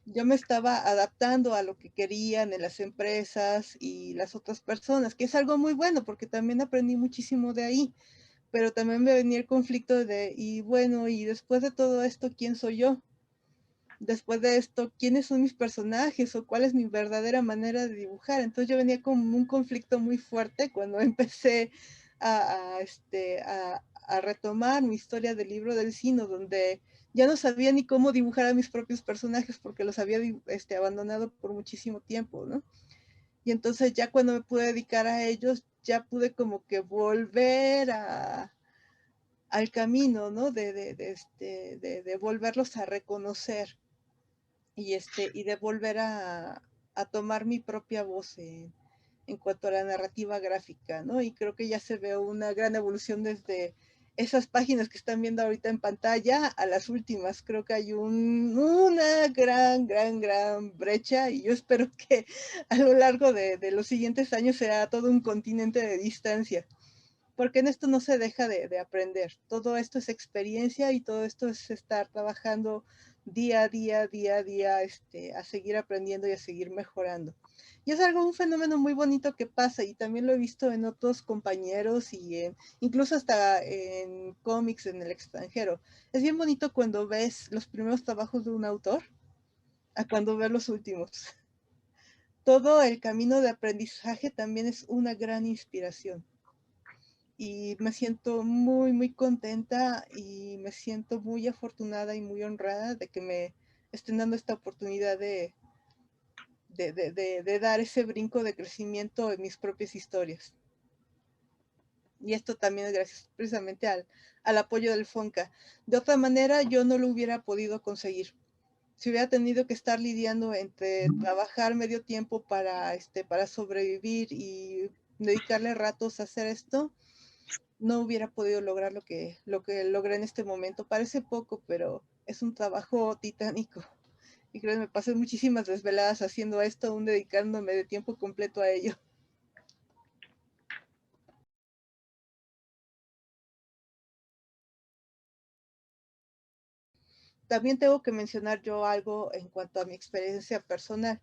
Yo me estaba adaptando a lo que querían en las empresas y las otras personas, que es algo muy bueno porque también aprendí muchísimo de ahí, pero también me venía el conflicto y bueno, y después de todo esto, ¿quién soy yo? Después de esto, ¿quiénes son mis personajes o cuál es mi verdadera manera de dibujar? Entonces yo venía con un conflicto muy fuerte cuando empecé a retomar mi historia del libro del Sino, donde ya no sabía ni cómo dibujar a mis propios personajes porque los había abandonado por muchísimo tiempo, ¿no? Y entonces ya cuando me pude dedicar a ellos, ya pude como que volver al camino, ¿no? De volverlos a reconocer y de volver a tomar mi propia voz en cuanto a la narrativa gráfica, ¿no? Y creo que ya se ve una gran evolución desde esas páginas que están viendo ahorita en pantalla a las últimas. Creo que hay una gran brecha, y yo espero que a lo largo de los siguientes años sea todo un continente de distancia, porque en esto no se deja de aprender. Todo esto es experiencia y todo esto es estar trabajando día a día, a seguir aprendiendo y a seguir mejorando. Y es un fenómeno muy bonito que pasa, y también lo he visto en otros compañeros incluso hasta en cómics en el extranjero. Es bien bonito cuando ves los primeros trabajos de un autor a cuando ves los últimos. Todo el camino de aprendizaje también es una gran inspiración. Y me siento muy contenta y me siento muy afortunada y muy honrada de que me estén dando esta oportunidad de dar ese brinco de crecimiento en mis propias historias. Y esto también es gracias precisamente al apoyo del FONCA. De otra manera, yo no lo hubiera podido conseguir. Si hubiera tenido que estar lidiando entre trabajar medio tiempo para sobrevivir y dedicarle ratos a hacer esto, no hubiera podido lograr lo que logré en este momento. Parece poco, pero es un trabajo titánico. Y creo que me pasé muchísimas desveladas haciendo esto, aún dedicándome de tiempo completo a ello. También tengo que mencionar yo algo en cuanto a mi experiencia personal.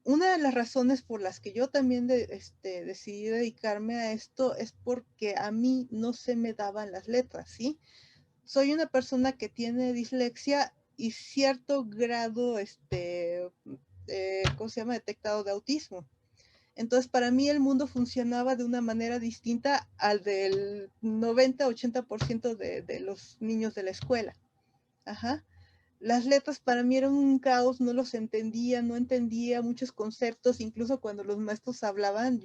Una de las razones por las que yo también decidí dedicarme a esto es porque a mí no se me daban las letras, ¿sí? soy una persona que tiene dislexia y cierto grado, ¿cómo se llama? Detectado de autismo. Entonces, para mí el mundo funcionaba de una manera distinta al del 90-80% de los niños de la escuela. Ajá. Las letras para mí eran un caos, no los entendía, no entendía muchos conceptos, incluso cuando los maestros hablaban,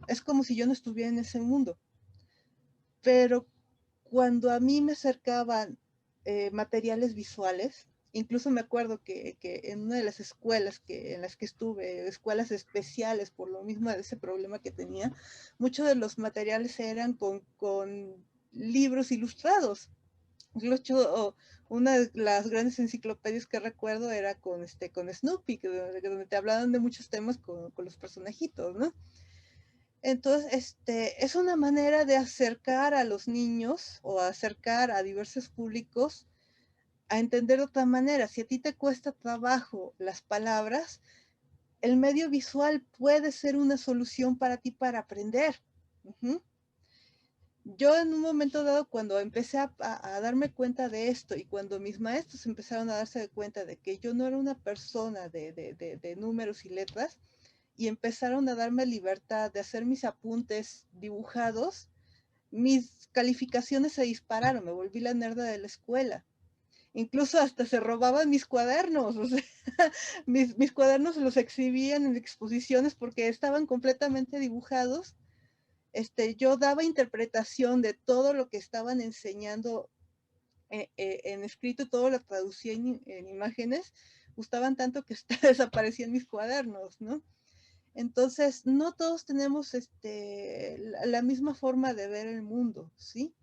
es como si yo no estuviera en ese mundo. Pero cuando a mí me acercaban materiales visuales, incluso me acuerdo que en una de las escuelas en las que estuve, escuelas especiales por lo mismo de ese problema que tenía, muchos de los materiales eran con libros ilustrados. Incluso una de las grandes enciclopedias que recuerdo era con Snoopy, donde te hablaban de muchos temas con los personajitos, ¿no? Entonces, es una manera de acercar a los niños o acercar a diversos públicos a entender de otra manera. Si a ti te cuesta trabajo las palabras, el medio visual puede ser una solución para ti para aprender. Ujú. Yo en un momento dado, cuando empecé a darme cuenta de esto y cuando mis maestros empezaron a darse cuenta de que yo no era una persona de números y letras, y empezaron a darme libertad de hacer mis apuntes dibujados, mis calificaciones se dispararon, me volví la nerda de la escuela. Incluso hasta se robaban mis cuadernos, o sea, mis cuadernos los exhibían en exposiciones porque estaban completamente dibujados. Yo daba interpretación de todo lo que estaban enseñando en escrito, todo lo traducía en imágenes, gustaban tanto que hasta desaparecían mis cuadernos, ¿no? Entonces, no todos tenemos la misma forma de ver el mundo, ¿sí?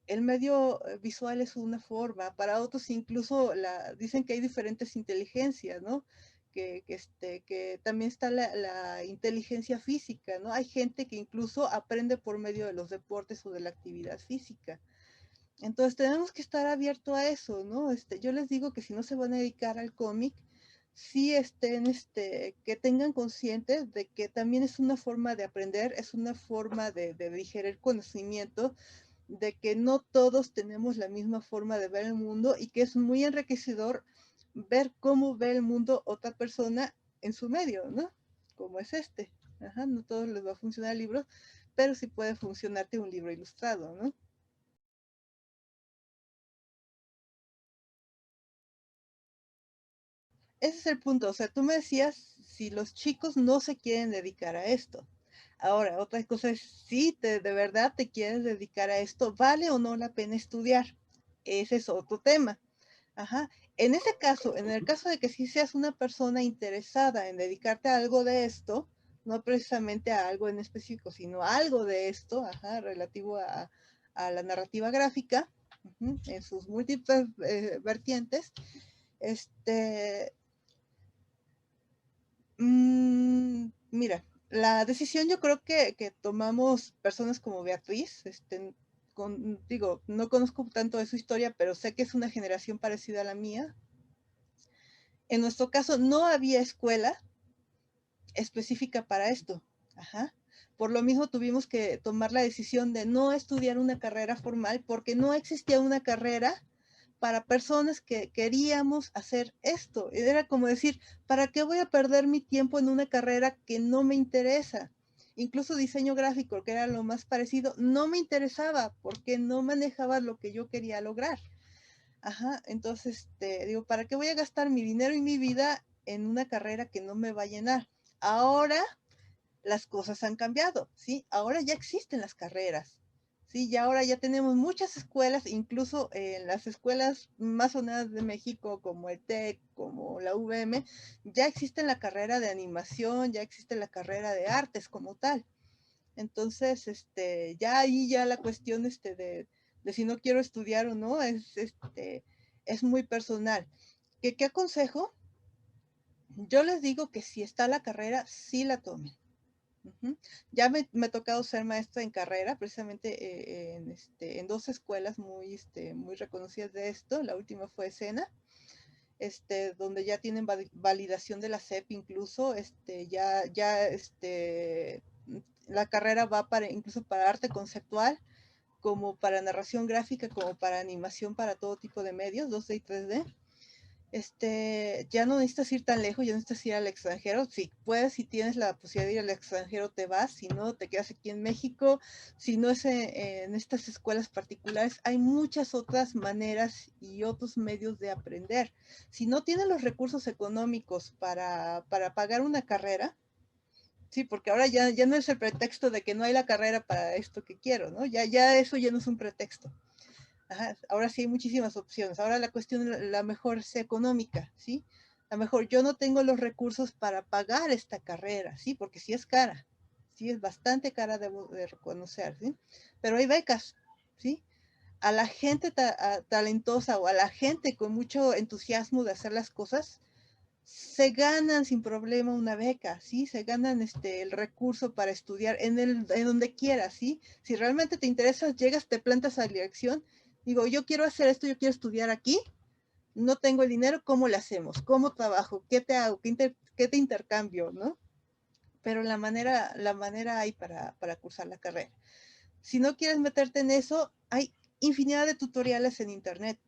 El medio visual es una forma, para otros incluso dicen que hay diferentes inteligencias, ¿no? Que también está la inteligencia física, ¿no? Hay gente que incluso aprende por medio de los deportes o de la actividad física. Entonces tenemos que estar abiertos a eso, ¿no? Yo les digo que si no se van a dedicar al cómic, sí que tengan conscientes de que también es una forma de aprender, es una forma de digerir conocimiento, de que no todos tenemos la misma forma de ver el mundo y que es muy enriquecedor ver cómo ve el mundo otra persona en su medio, ¿no? Como es este. Ajá, no todos les va a funcionar el libro, pero sí puede funcionarte un libro ilustrado, ¿no? Ese es el punto. O sea, tú me decías si los chicos no se quieren dedicar a esto. Ahora, otra cosa es si de verdad te quieres dedicar a esto, ¿vale o no la pena estudiar? Ese es otro tema. Ajá. En ese caso, en el caso de que sí seas una persona interesada en dedicarte a algo de esto, no precisamente a algo en específico, sino a algo de esto, ajá, relativo a la narrativa gráfica, en sus múltiples vertientes, este, mira, la decisión yo creo que tomamos personas como Beatriz, digo, no conozco tanto de su historia, pero sé que es una generación parecida a la mía. En nuestro caso no había escuela específica para esto. Ajá. Por lo mismo tuvimos que tomar la decisión de no estudiar una carrera formal porque no existía una carrera para personas que queríamos hacer esto. Era como decir, ¿para qué voy a perder mi tiempo en una carrera que no me interesa? Incluso diseño gráfico, que era lo más parecido, no me interesaba porque no manejaba lo que yo quería lograr. Ajá, entonces, digo, ¿para qué voy a gastar mi dinero y mi vida en una carrera que no me va a llenar? Ahora las cosas han cambiado, ¿sí? Ahora ya existen las carreras, ¿sí? Y ahora ya tenemos muchas escuelas, incluso en las escuelas más sonadas de México, como el TEC, como la UVM, ya existe la carrera de animación, ya existe la carrera de artes como tal. Entonces, ya ahí ya la cuestión de si no quiero estudiar o no es muy personal. ¿Qué aconsejo? Yo les digo que si está la carrera, sí la tomen. Ujú. Ya me ha tocado ser maestra en carrera, precisamente en dos escuelas muy reconocidas de esto. La última fue Sena, donde ya tienen validación de la SEP incluso, la carrera va incluso para arte conceptual, como para narración gráfica, como para animación, para todo tipo de medios, 2D y 3D. Ya no necesitas ir tan lejos, ya no necesitas ir al extranjero. Si puedes, si tienes la posibilidad de ir al extranjero, te vas. Si no, te quedas aquí en México. Si no es en estas escuelas particulares, hay muchas otras maneras y otros medios de aprender. Si no tienes los recursos económicos para pagar una carrera, sí, porque ahora ya no es el pretexto de que no hay la carrera para esto que quiero, ¿no? Ya eso ya no es un pretexto. Ajá, ahora sí hay muchísimas opciones. Ahora la cuestión, la mejor es económica, ¿sí? A lo mejor yo no tengo los recursos para pagar esta carrera, ¿sí? Porque sí es cara, sí es bastante cara de reconocer, ¿sí? Pero hay becas, ¿sí? A la gente talentosa o a la gente con mucho entusiasmo de hacer las cosas, se ganan sin problema una beca, ¿sí? Se ganan el recurso para estudiar en donde quieras, ¿sí? Si realmente te interesa, llegas, te plantas a la dirección, digo, yo quiero hacer esto, yo quiero estudiar aquí, no tengo el dinero, ¿cómo le hacemos? ¿Cómo trabajo? ¿Qué te hago? ¿Qué te intercambio? ¿No? Pero la manera hay para cursar la carrera. Si no quieres meterte en eso, hay infinidad de tutoriales en internet,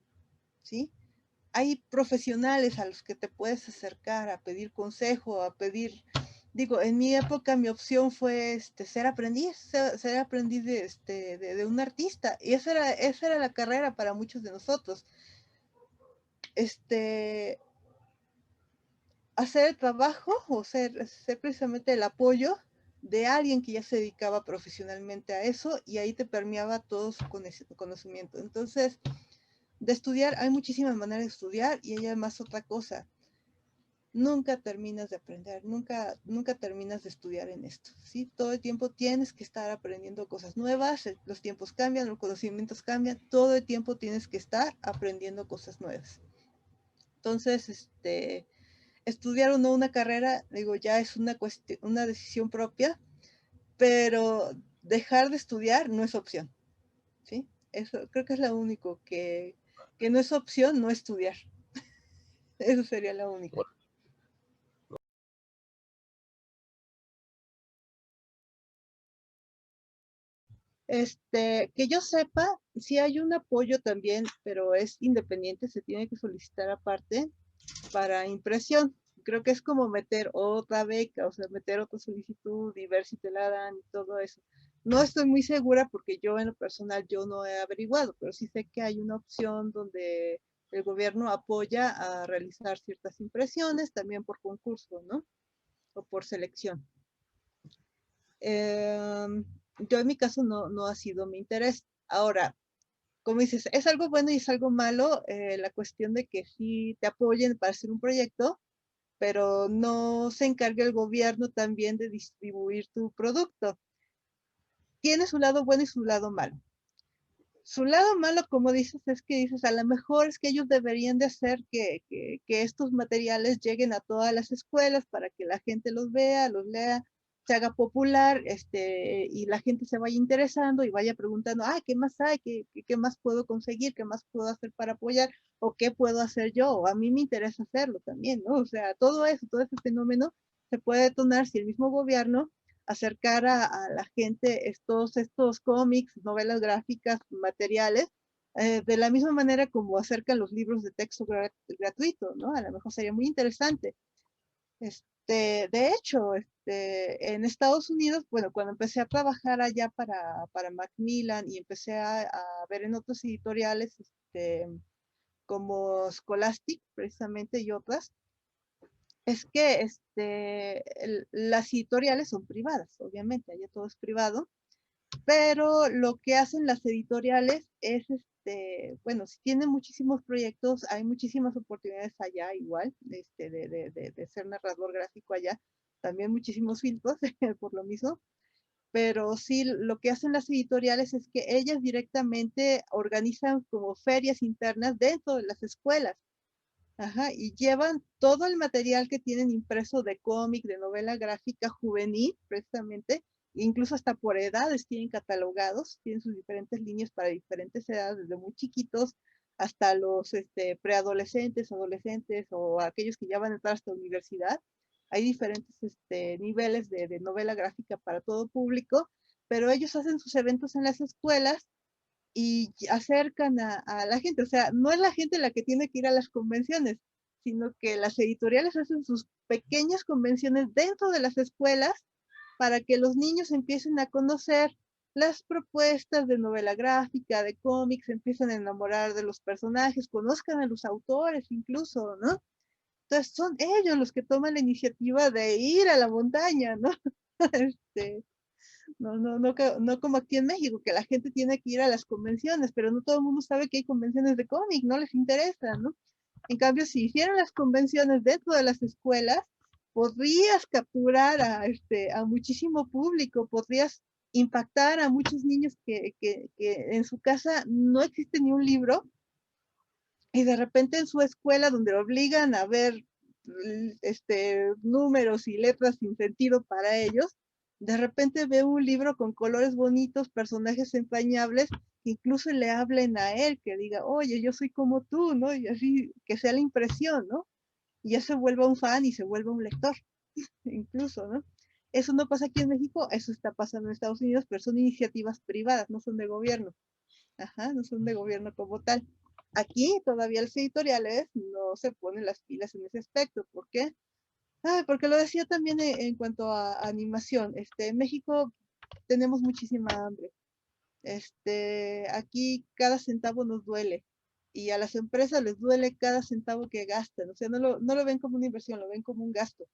¿sí? Hay profesionales a los que te puedes acercar a pedir consejo, a pedir, digo, en mi época mi opción fue ser aprendiz de un artista, y esa era la carrera para muchos de nosotros. Hacer el trabajo o ser precisamente el apoyo de alguien que ya se dedicaba profesionalmente a eso, y ahí te permeaba todo su conocimiento. Entonces, de estudiar, hay muchísimas maneras de estudiar, y hay además otra cosa. Nunca terminas de aprender, nunca terminas de estudiar en esto, ¿sí? Todo el tiempo tienes que estar aprendiendo cosas nuevas, los tiempos cambian, los conocimientos cambian, todo el tiempo tienes que estar aprendiendo cosas nuevas. Entonces, estudiar o no una carrera, digo, ya es una decisión propia, pero dejar de estudiar no es opción, ¿sí? Eso creo que es lo único, que no es opción no estudiar. Eso sería la única. Que yo sepa, sí hay un apoyo también, pero es independiente, se tiene que solicitar aparte para impresión. Creo que es como meter otra beca, o sea, meter otra solicitud y ver si te la dan y todo eso. No estoy muy segura porque yo en lo personal yo no he averiguado, pero sí sé que hay una opción donde el gobierno apoya a realizar ciertas impresiones, también por concurso, ¿no? O por selección. Yo en mi caso no ha sido mi interés. Ahora, como dices, es algo bueno y es algo malo, la cuestión de que sí te apoyen para hacer un proyecto, pero no se encarga el gobierno también de distribuir tu producto. Tiene su lado bueno y su lado malo. Su lado malo, como dices, es que dices, a lo mejor es que ellos deberían de hacer que estos materiales lleguen a todas las escuelas para que la gente los vea, los lea, se haga popular, y la gente se vaya interesando y vaya preguntando, ¿qué más hay? ¿Qué más puedo conseguir? ¿Qué más puedo hacer para apoyar? ¿O qué puedo hacer yo? O a mí me interesa hacerlo también, ¿no? O sea, todo ese fenómeno se puede detonar si el mismo gobierno acercar a la gente estos cómics, novelas gráficas, materiales, de la misma manera como acercan los libros de texto gratuito, ¿no? A lo mejor sería muy interesante. De hecho, en Estados Unidos, bueno, cuando empecé a trabajar allá para Macmillan y empecé a ver en otros editoriales, como Scholastic, precisamente, y otras, es que las editoriales son privadas, obviamente, allá todo es privado, pero lo que hacen las editoriales es, bueno, si tienen muchísimos proyectos, hay muchísimas oportunidades allá igual, de ser narrador gráfico allá, también muchísimos filtros por lo mismo, pero sí, lo que hacen las editoriales es que ellas directamente organizan como ferias internas dentro de las escuelas. Ajá, y llevan todo el material que tienen impreso de cómic, de novela gráfica juvenil, precisamente, incluso hasta por edades tienen catalogados, tienen sus diferentes líneas para diferentes edades, desde muy chiquitos hasta los preadolescentes, adolescentes o aquellos que ya van a entrar hasta la universidad. Hay diferentes niveles de novela gráfica para todo público, pero ellos hacen sus eventos en las escuelas y acercan a la gente. O sea, no es la gente la que tiene que ir a las convenciones, sino que las editoriales hacen sus pequeñas convenciones dentro de las escuelas para que los niños empiecen a conocer las propuestas de novela gráfica, de cómics, empiezan a enamorar de los personajes, conozcan a los autores incluso, ¿no? Entonces son ellos los que toman la iniciativa de ir a la montaña, ¿no? Este, no como aquí en México, que la gente tiene que ir a las convenciones, pero no todo el mundo sabe que hay convenciones de cómic, no les interesa, ¿no? En cambio, si hicieran las convenciones dentro de las escuelas, podrías capturar a muchísimo público, podrías impactar a muchos niños que en su casa no existe ni un libro y de repente en su escuela donde obligan a ver números y letras sin sentido para ellos, de repente ve un libro con colores bonitos, personajes entrañables, que incluso le hablen a él, que diga, oye, yo soy como tú, ¿no? Y así, que sea la impresión, ¿no? Y ya se vuelva un fan y se vuelva un lector, incluso, ¿no? Eso no pasa aquí en México, eso está pasando en Estados Unidos, pero son iniciativas privadas, no son de gobierno. Ajá, no son de gobierno como tal. Aquí todavía los editoriales no se ponen las pilas en ese aspecto. ¿Por qué? Porque lo decía también en cuanto a animación. En México tenemos muchísima hambre. Aquí cada centavo nos duele. Y a las empresas les duele cada centavo que gastan. O sea, no lo ven como una inversión, lo ven como un gasto.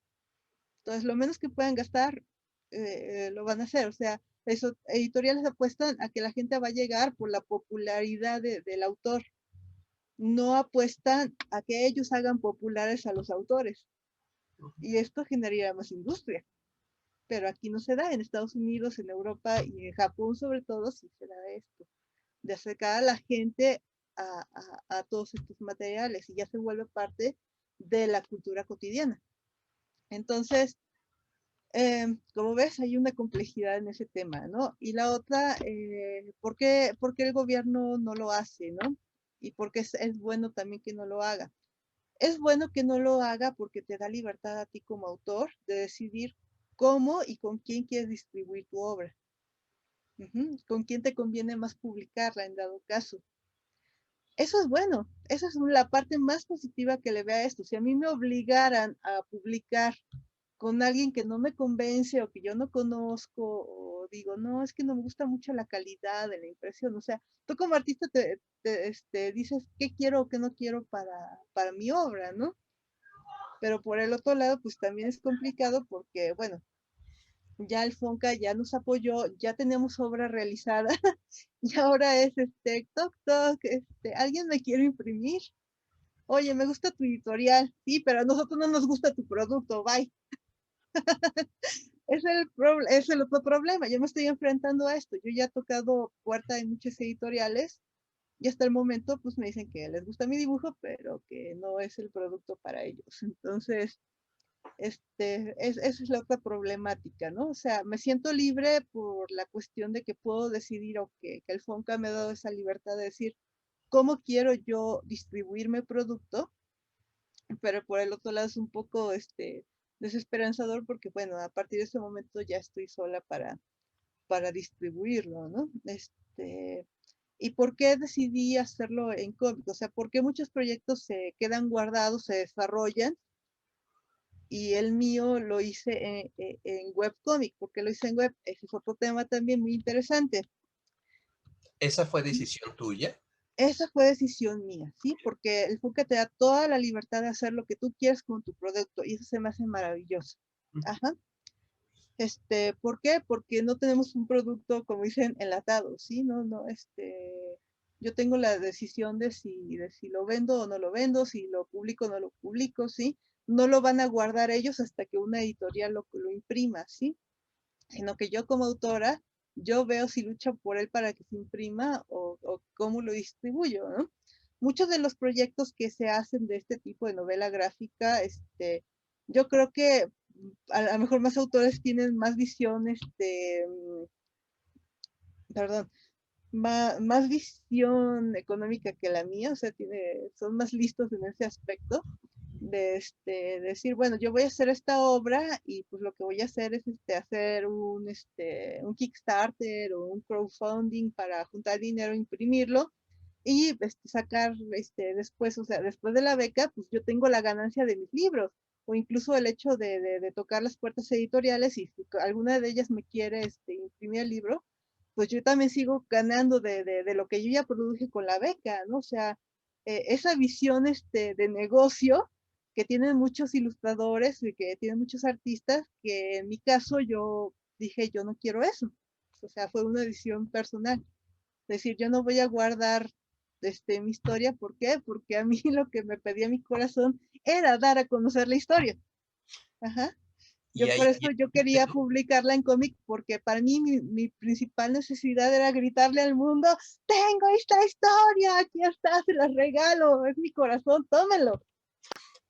Entonces, lo menos que puedan gastar, lo van a hacer. O sea, eso, editoriales apuestan a que la gente va a llegar por la popularidad del autor. No apuestan a que ellos hagan populares a los autores. Y esto generaría más industria. Pero aquí no se da, en Estados Unidos, en Europa y en Japón sobre todo, sí se da esto, de acercar a la gente a todos estos materiales y ya se vuelve parte de la cultura cotidiana. Entonces, como ves, hay una complejidad en ese tema, ¿no? Y la otra, ¿por qué el gobierno no lo hace, ¿no? Y por qué es bueno también que no lo haga. Es bueno que no lo haga porque te da libertad a ti como autor de decidir cómo y con quién quieres distribuir tu obra. Con quién te conviene más publicarla en dado caso. Eso es bueno, esa es la parte más positiva que le ve a esto. Si a mí me obligaran a publicar con alguien que no me convence o que yo no conozco, o digo, no, es que no me gusta mucho la calidad de la impresión. O sea, tú como artista dices qué quiero o qué no quiero para mi obra, ¿no? Pero por el otro lado, pues también es complicado porque, bueno, ya el FONCA ya nos apoyó, ya tenemos obra realizada y ahora es toc toc, alguien me quiere imprimir. Oye, me gusta tu editorial, sí, pero a nosotros no nos gusta tu producto, bye. Es el otro problema. Yo me estoy enfrentando a esto. Yo ya he tocado puerta en muchas editoriales y hasta el momento pues me dicen que les gusta mi dibujo, pero que no es el producto para ellos. Entonces, esa es la otra problemática, ¿no? O sea, me siento libre por la cuestión de que puedo decidir o que el FONCA me ha dado esa libertad de decir cómo quiero yo distribuir mi producto, pero por el otro lado es un poco desesperanzador porque, bueno, a partir de ese momento ya estoy sola para distribuirlo, ¿no? ¿Y por qué decidí hacerlo en cómic? O sea, ¿por qué muchos proyectos se quedan guardados, se desarrollan? Y el mío lo hice en webcomic, porque lo hice en web. Ese es otro tema también muy interesante. ¿Esa fue decisión tuya? Esa fue decisión mía, ¿sí? Porque el FUCA te da toda la libertad de hacer lo que tú quieras con tu producto y eso se me hace maravilloso. Ajá. ¿Por qué? Porque no tenemos un producto, como dicen, enlatado, ¿sí? No, yo tengo la decisión de si lo vendo o no lo vendo, si lo publico o no lo publico, ¿sí? No lo van a guardar ellos hasta que una editorial lo imprima, ¿sí? Sino que yo como autora, yo veo si lucho por él para que se imprima o cómo lo distribuyo, ¿no? Muchos de los proyectos que se hacen de este tipo de novela gráfica, yo creo que a lo mejor más autores tienen más visión, perdón, más visión económica que la mía, o sea, son más listos en ese aspecto. decir, bueno, yo voy a hacer esta obra y pues lo que voy a hacer es hacer un Kickstarter o un crowdfunding para juntar dinero, imprimirlo y sacar después, o sea, después de la beca, pues yo tengo la ganancia de mis libros o incluso el hecho de tocar las puertas editoriales y si alguna de ellas me quiere imprimir el libro, pues yo también sigo ganando de lo que yo ya produje con la beca, ¿no? O sea, esa visión de negocio que tienen muchos ilustradores y que tienen muchos artistas, que en mi caso yo dije, yo no quiero eso. O sea, fue una decisión personal. Es decir, yo no voy a guardar mi historia. ¿Por qué? Porque a mí lo que me pedía mi corazón era dar a conocer la historia. Ajá. Y Yo por ahí, eso yo quería publicarla en cómic, porque para mí mi principal necesidad era gritarle al mundo, tengo esta historia, aquí está, se la regalo, es mi corazón, tómelo.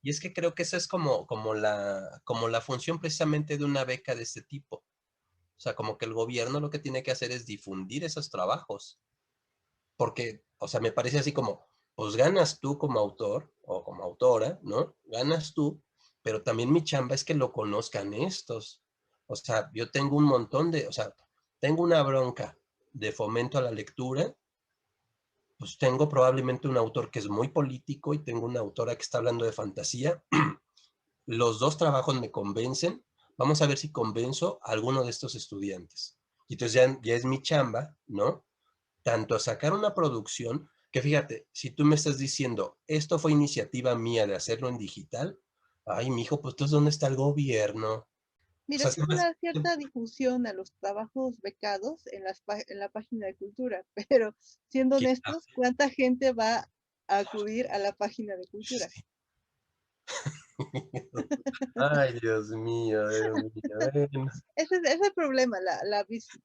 y es que creo que esa es como la función precisamente de una beca de este tipo. O sea, como que el gobierno lo que tiene que hacer es difundir esos trabajos. Porque, o sea, me parece así como, pues ganas tú como autor o como autora, ¿no? Ganas tú, pero también mi chamba es que lo conozcan estos. O sea, yo tengo un montón o sea, tengo una bronca de fomento a la lectura, pues tengo probablemente un autor que es muy político y tengo una autora que está hablando de fantasía. Los dos trabajos me convencen. Vamos a ver si convenzo a alguno de estos estudiantes. Y entonces ya es mi chamba, ¿no? Tanto sacar una producción, que fíjate, si tú me estás diciendo, esto fue iniciativa mía de hacerlo en digital, ay, mijo, pues entonces, ¿dónde está el gobierno? O Mira, sea, sí es una cierta difusión a los trabajos becados en la página de cultura, pero siendo que, honestos, ¿cuánta gente va a acudir a la página de cultura? sí. Ay, Dios mío, Dios mío. Bueno. Ese es el problema,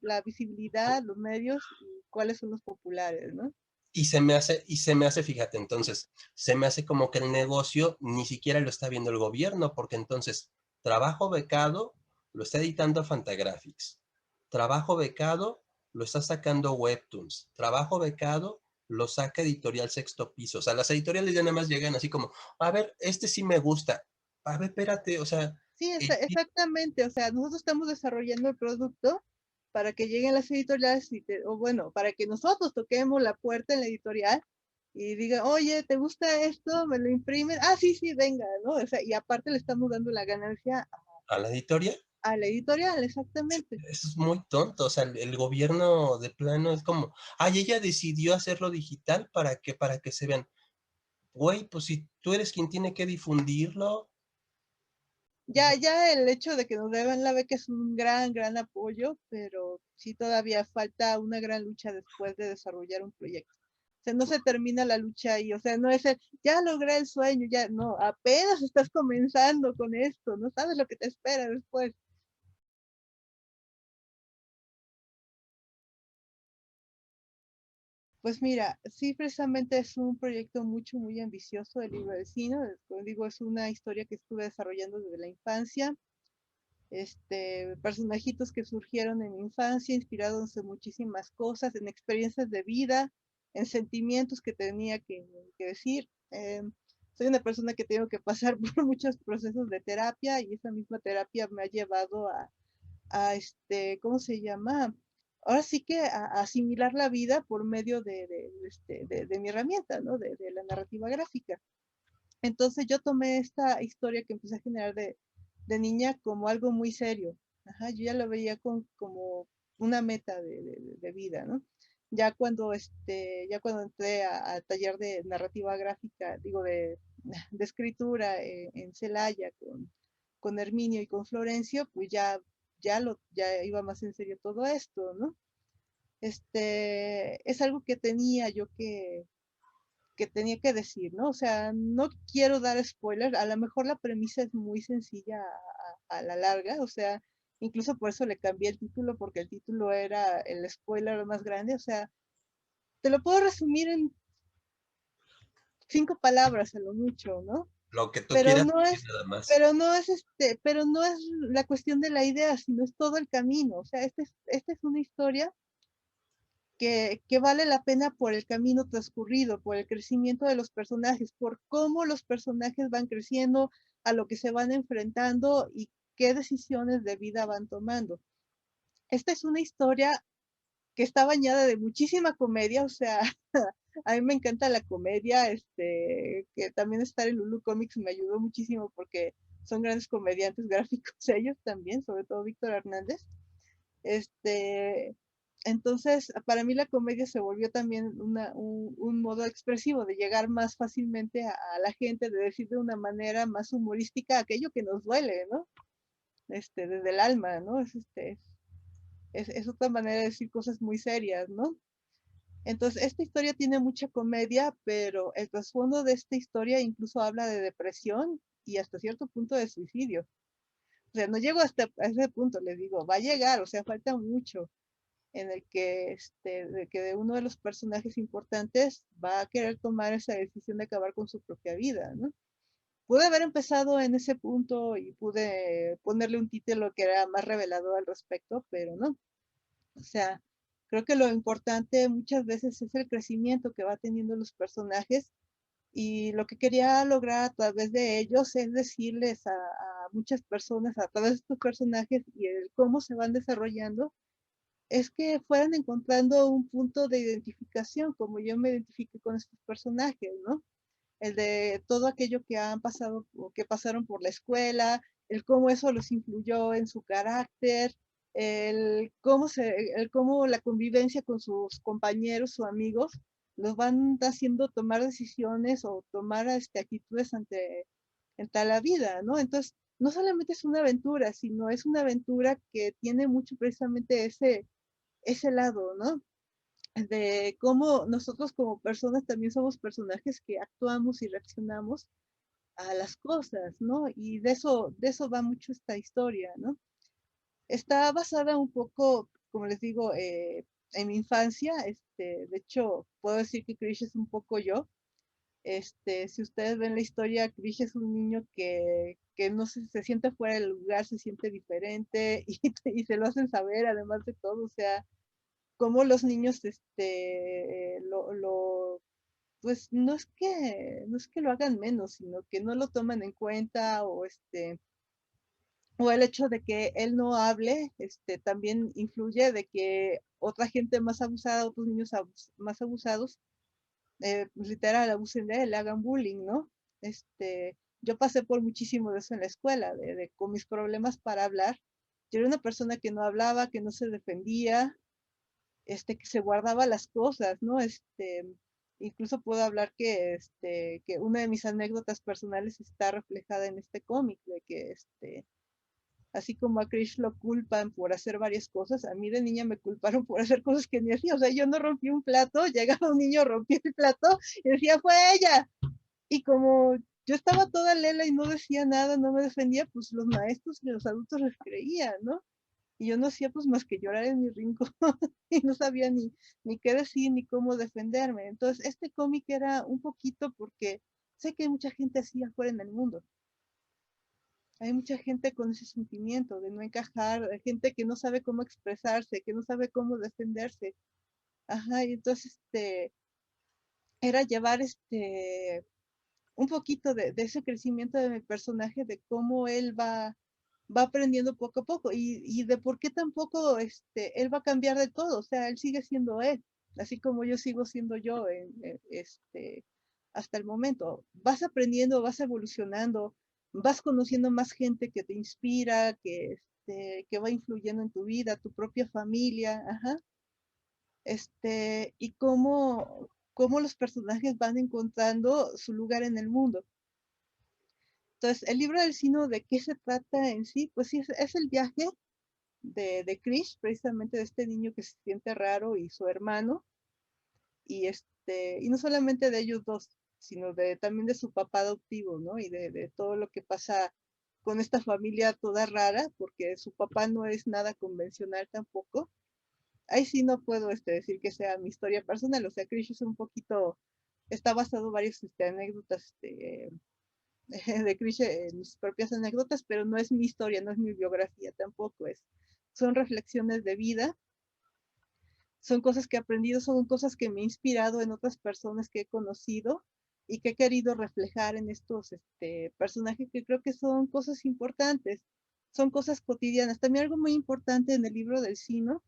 la visibilidad, los medios y cuáles son los populares, ¿no? Fíjate, entonces, se me hace como que el negocio ni siquiera lo está viendo el gobierno, porque entonces, trabajo becado lo está editando Fantagraphics, trabajo becado lo está sacando Webtoons, trabajo becado lo saca Editorial Sexto Piso. O sea, las editoriales ya nada más llegan así como, a ver, este sí me gusta, a ver, espérate, o sea, Sí, el, exactamente. O sea, nosotros estamos desarrollando el producto para que lleguen las editoriales o bueno, para que nosotros toquemos la puerta en la editorial y diga, oye, ¿te gusta esto? ¿Me lo imprimen? Ah, sí, sí, venga, ¿no? O sea, y aparte le estamos dando la ganancia a la editorial. a la editorial, exactamente. Eso es muy tonto, o sea, el gobierno de plano es como, ay, ella decidió hacerlo digital para que se vean. Güey, pues si tú eres quien tiene que difundirlo, Ya el hecho de que nos deban la beca es un gran apoyo, pero sí todavía falta una gran lucha después de desarrollar un proyecto. O sea, no se termina la lucha ahí, o sea, no es ya logré el sueño, ya, no, apenas estás comenzando con esto, no sabes lo que te espera después. Pues mira, sí, precisamente es un proyecto muy ambicioso el libro de cine, como digo, es una historia que estuve desarrollando desde la infancia, personajitos que surgieron en mi infancia, inspirados en muchísimas cosas, en experiencias de vida, en sentimientos que tenía que decir. Soy una persona que tengo que pasar por muchos procesos de terapia y esa misma terapia me ha llevado ¿cómo se llama? Ahora sí que a asimilar la vida por medio de mi herramienta, ¿no? De la narrativa gráfica. Entonces yo tomé esta historia que empecé a generar de niña como algo muy serio. Ajá, yo ya lo veía como una meta de vida, ¿no? Ya cuando entré al taller de narrativa gráfica, digo, de escritura en Celaya con Herminio y con Florencio, pues ya iba más en serio todo esto, ¿no? Es algo que tenía yo que tenía que decir, ¿no? O sea, no quiero dar spoilers, a lo mejor la premisa es muy sencilla a la larga, o sea, incluso por eso le cambié el título, porque el título era el spoiler más grande, o sea, te lo puedo resumir en 5 palabras a lo mucho, ¿no? lo que tú Pero quieras no decir es, nada más. pero no es la cuestión de la idea, sino es todo el camino, o sea, esta es una historia que vale la pena por el camino transcurrido, por el crecimiento de los personajes, por cómo los personajes van creciendo, a lo que se van enfrentando y qué decisiones de vida van tomando. Esta es una historia que está bañada de muchísima comedia, o sea, a mí me encanta la comedia, que también estar en Lulu Comics me ayudó muchísimo porque son grandes comediantes gráficos ellos también, sobre todo Víctor Hernández. Este, entonces, para mí la comedia se volvió también un modo expresivo de llegar más fácilmente a la gente, de decir de una manera más humorística aquello que nos duele, ¿no? Desde el alma, ¿no? Es otra manera de decir cosas muy serias, ¿no? Entonces, esta historia tiene mucha comedia, pero el trasfondo de esta historia incluso habla de depresión y hasta cierto punto de suicidio. O sea, no llego hasta a ese punto, les digo, va a llegar, o sea, falta mucho en el que, de que de uno de los personajes importantes va a querer tomar esa decisión de acabar con su propia vida, ¿no? Pude haber empezado en ese punto y pude ponerle un título que era más revelador al respecto, pero no. O sea, creo que lo importante muchas veces es el crecimiento que va teniendo los personajes y lo que quería lograr a través de ellos es decirles a muchas personas, a través de estos personajes y el cómo se van desarrollando, es que fueran encontrando un punto de identificación, como yo me identifique con estos personajes, ¿no? El de todo aquello que han pasado o que pasaron por la escuela, el cómo eso los influyó en su carácter, el cómo la convivencia con sus compañeros o amigos los van haciendo tomar decisiones o tomar actitudes ante la vida, ¿no? Entonces, no solamente es una aventura, sino es una aventura que tiene mucho precisamente ese lado, ¿no? De cómo nosotros como personas también somos personajes que actuamos y reaccionamos a las cosas, ¿no? Y de eso va mucho esta historia, ¿no? Está basada un poco, como les digo, en mi infancia, de hecho, puedo decir que Krish es un poco yo. Si ustedes ven la historia, Krish es un niño que no se siente fuera del lugar, se siente diferente y se lo hacen saber, además de todo, o sea, cómo los niños pues no es que lo hagan menos, sino que no lo toman en cuenta o el hecho de que él no hable, también influye de que otra gente más abusada, otros niños más abusados, pues literal abusen de él, le hagan bullying, ¿no? Yo pasé por muchísimo de eso en la escuela, con mis problemas para hablar. Yo era una persona que no hablaba, que no se defendía, que se guardaba las cosas, ¿no? Incluso puedo hablar que una de mis anécdotas personales está reflejada en este cómic, de que, así como a Krish lo culpan por hacer varias cosas, a mí de niña me culparon por hacer cosas que ni hacía, o sea, yo no rompí un plato, llegaba un niño, rompía el plato y decía, fue ella, y como yo estaba toda lela y no decía nada, no me defendía, pues los maestros y los adultos les creían, ¿no? Y yo no hacía pues más que llorar en mi rincón y no sabía ni qué decir ni cómo defenderme. Entonces, este cómic era un poquito porque sé que hay mucha gente así afuera en el mundo. Hay mucha gente con ese sentimiento de no encajar, hay gente que no sabe cómo expresarse, que no sabe cómo defenderse. Ajá, y entonces era llevar un poquito de ese crecimiento de mi personaje, de cómo él va aprendiendo poco a poco y de por qué tampoco él va a cambiar de todo, o sea, él sigue siendo él, así como yo sigo siendo yo hasta el momento. Vas aprendiendo, vas evolucionando, vas conociendo más gente que te inspira, que va influyendo en tu vida, tu propia familia, ajá, y cómo los personajes van encontrando su lugar en el mundo. Entonces, el libro del Sino, ¿de qué se trata en sí? Pues sí, es el viaje de Krish, precisamente de este niño que se siente raro y su hermano, y no solamente de ellos dos, sino también de su papá adoptivo, ¿no? Y de todo lo que pasa con esta familia toda rara, porque su papá no es nada convencional tampoco. Ahí sí no puedo decir que sea mi historia personal, o sea, Krish es un poquito, está basado en varias anécdotas de Krish en mis propias anécdotas, pero no es mi historia, no es mi biografía tampoco, son reflexiones de vida son cosas que he aprendido, son cosas que me he inspirado en otras personas que he conocido y que he querido reflejar en estos personajes que creo que son cosas importantes, son cosas cotidianas. También algo muy importante en el libro del Sino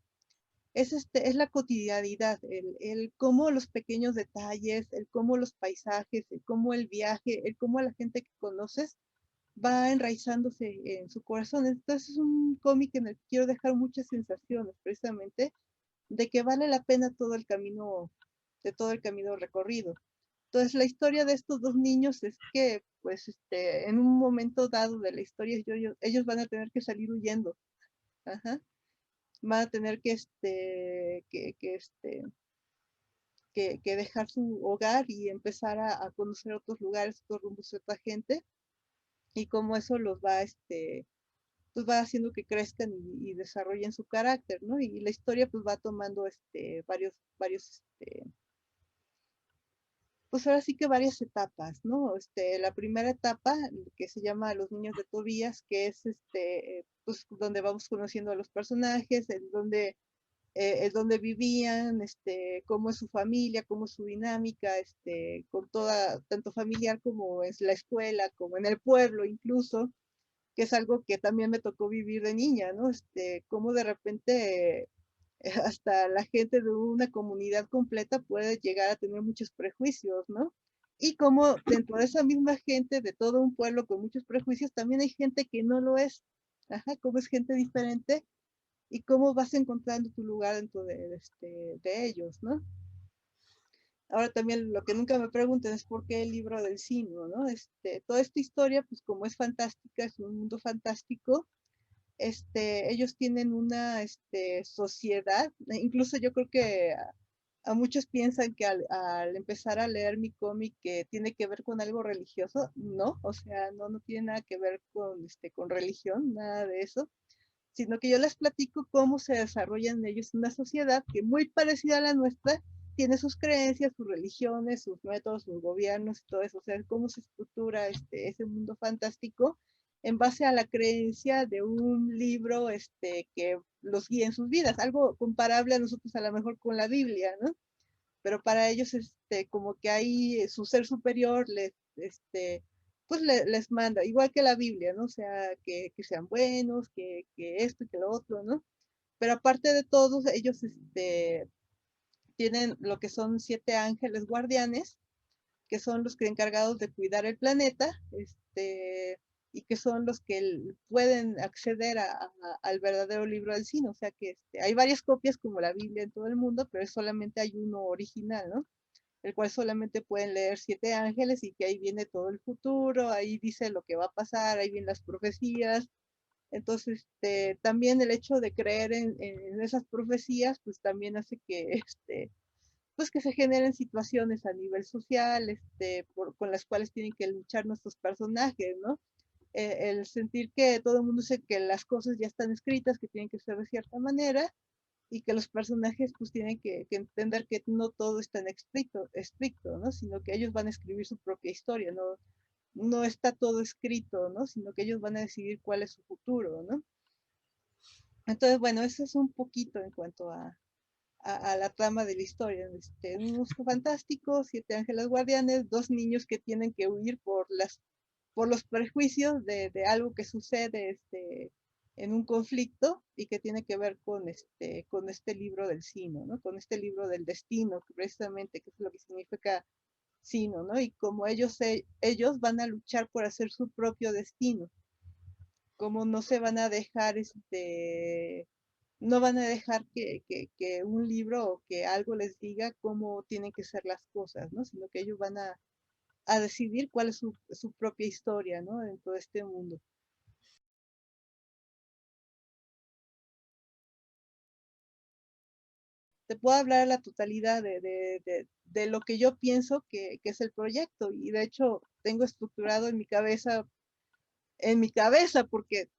es la cotidianidad, el cómo los pequeños detalles, el cómo los paisajes, el cómo el viaje, el cómo la gente que conoces va enraizándose en su corazón. Entonces es un cómic en el que quiero dejar muchas sensaciones, precisamente, de que vale la pena todo el camino, de todo el camino recorrido. Entonces la historia de estos dos niños es que, pues, en un momento dado de la historia, ellos van a tener que salir huyendo. Ajá. Van a tener que dejar su hogar y empezar a conocer otros lugares, otros rumbos, otra gente, y cómo eso los va, pues va haciendo que crezcan y desarrollen su carácter, ¿no? Y la historia pues va tomando varios, pues ahora sí que varias etapas, ¿no? La primera etapa, que se llama Los niños de Tobías, que es pues donde vamos conociendo a los personajes, en donde vivían, cómo es su familia, cómo es su dinámica, con toda, tanto familiar como en la escuela, como en el pueblo incluso, que es algo que también me tocó vivir de niña, ¿no? Cómo de repente hasta la gente de una comunidad completa puede llegar a tener muchos prejuicios, ¿no? Y como dentro de esa misma gente de todo un pueblo con muchos prejuicios, también hay gente que no lo es. Ajá, como es gente diferente y cómo vas encontrando tu lugar dentro de ellos, ¿no? Ahora también lo que nunca me preguntan es por qué el libro del Sino, ¿no? Toda esta historia, pues como es fantástica, es un mundo fantástico, ellos tienen una sociedad, incluso yo creo que a muchos piensan que al empezar a leer mi cómic que tiene que ver con algo religioso, no, o sea, no tiene nada que ver con religión, nada de eso, sino que yo les platico cómo se desarrollan ellos en una sociedad que muy parecida a la nuestra, tiene sus creencias, sus religiones, sus métodos, sus gobiernos y todo eso, o sea, cómo se estructura ese mundo fantástico en base a la creencia de un libro que los guía en sus vidas, algo comparable a nosotros a lo mejor con la Biblia, ¿no? Pero para ellos como que hay su ser superior pues les manda, igual que la Biblia, ¿no? O sea, que sean buenos, que esto y que lo otro, ¿no? Pero aparte de todos, ellos tienen lo que son 7 ángeles guardianes, que son los que encargados de cuidar el planeta, y que son los que pueden acceder al verdadero libro del cine. O sea que hay varias copias como la Biblia en todo el mundo, pero solamente hay uno original, ¿no? El cual solamente pueden leer 7 ángeles y que ahí viene todo el futuro, ahí dice lo que va a pasar, ahí vienen las profecías. Entonces, también el hecho de creer en esas profecías, pues también hace que, pues que se generen situaciones a nivel social, con las cuales tienen que luchar nuestros personajes, ¿no? El sentir que todo el mundo dice que las cosas ya están escritas, que tienen que ser de cierta manera, y que los personajes pues tienen que entender que no todo está en estricto, ¿no? Sino que ellos van a escribir su propia historia, no está todo escrito, ¿no? Sino que ellos van a decidir cuál es su futuro, ¿no? Entonces, bueno, eso es un poquito en cuanto a la trama de la historia. Un monstruo fantástico, 7 ángeles guardianes, 2 niños que tienen que huir por los prejuicios de algo que sucede en un conflicto y que tiene que ver con este libro del Sino, ¿no? Con este libro del destino, que precisamente, que es lo que significa Sino, ¿no? Y como ellos van a luchar por hacer su propio destino, como no se van a dejar no van a dejar que un libro o que algo les diga cómo tienen que ser las cosas, ¿no? Sino que ellos van a decidir cuál es su propia historia, ¿no? Dentro de este mundo. Te puedo hablar a la totalidad de lo que yo pienso que es el proyecto y de hecho tengo estructurado en mi cabeza, porque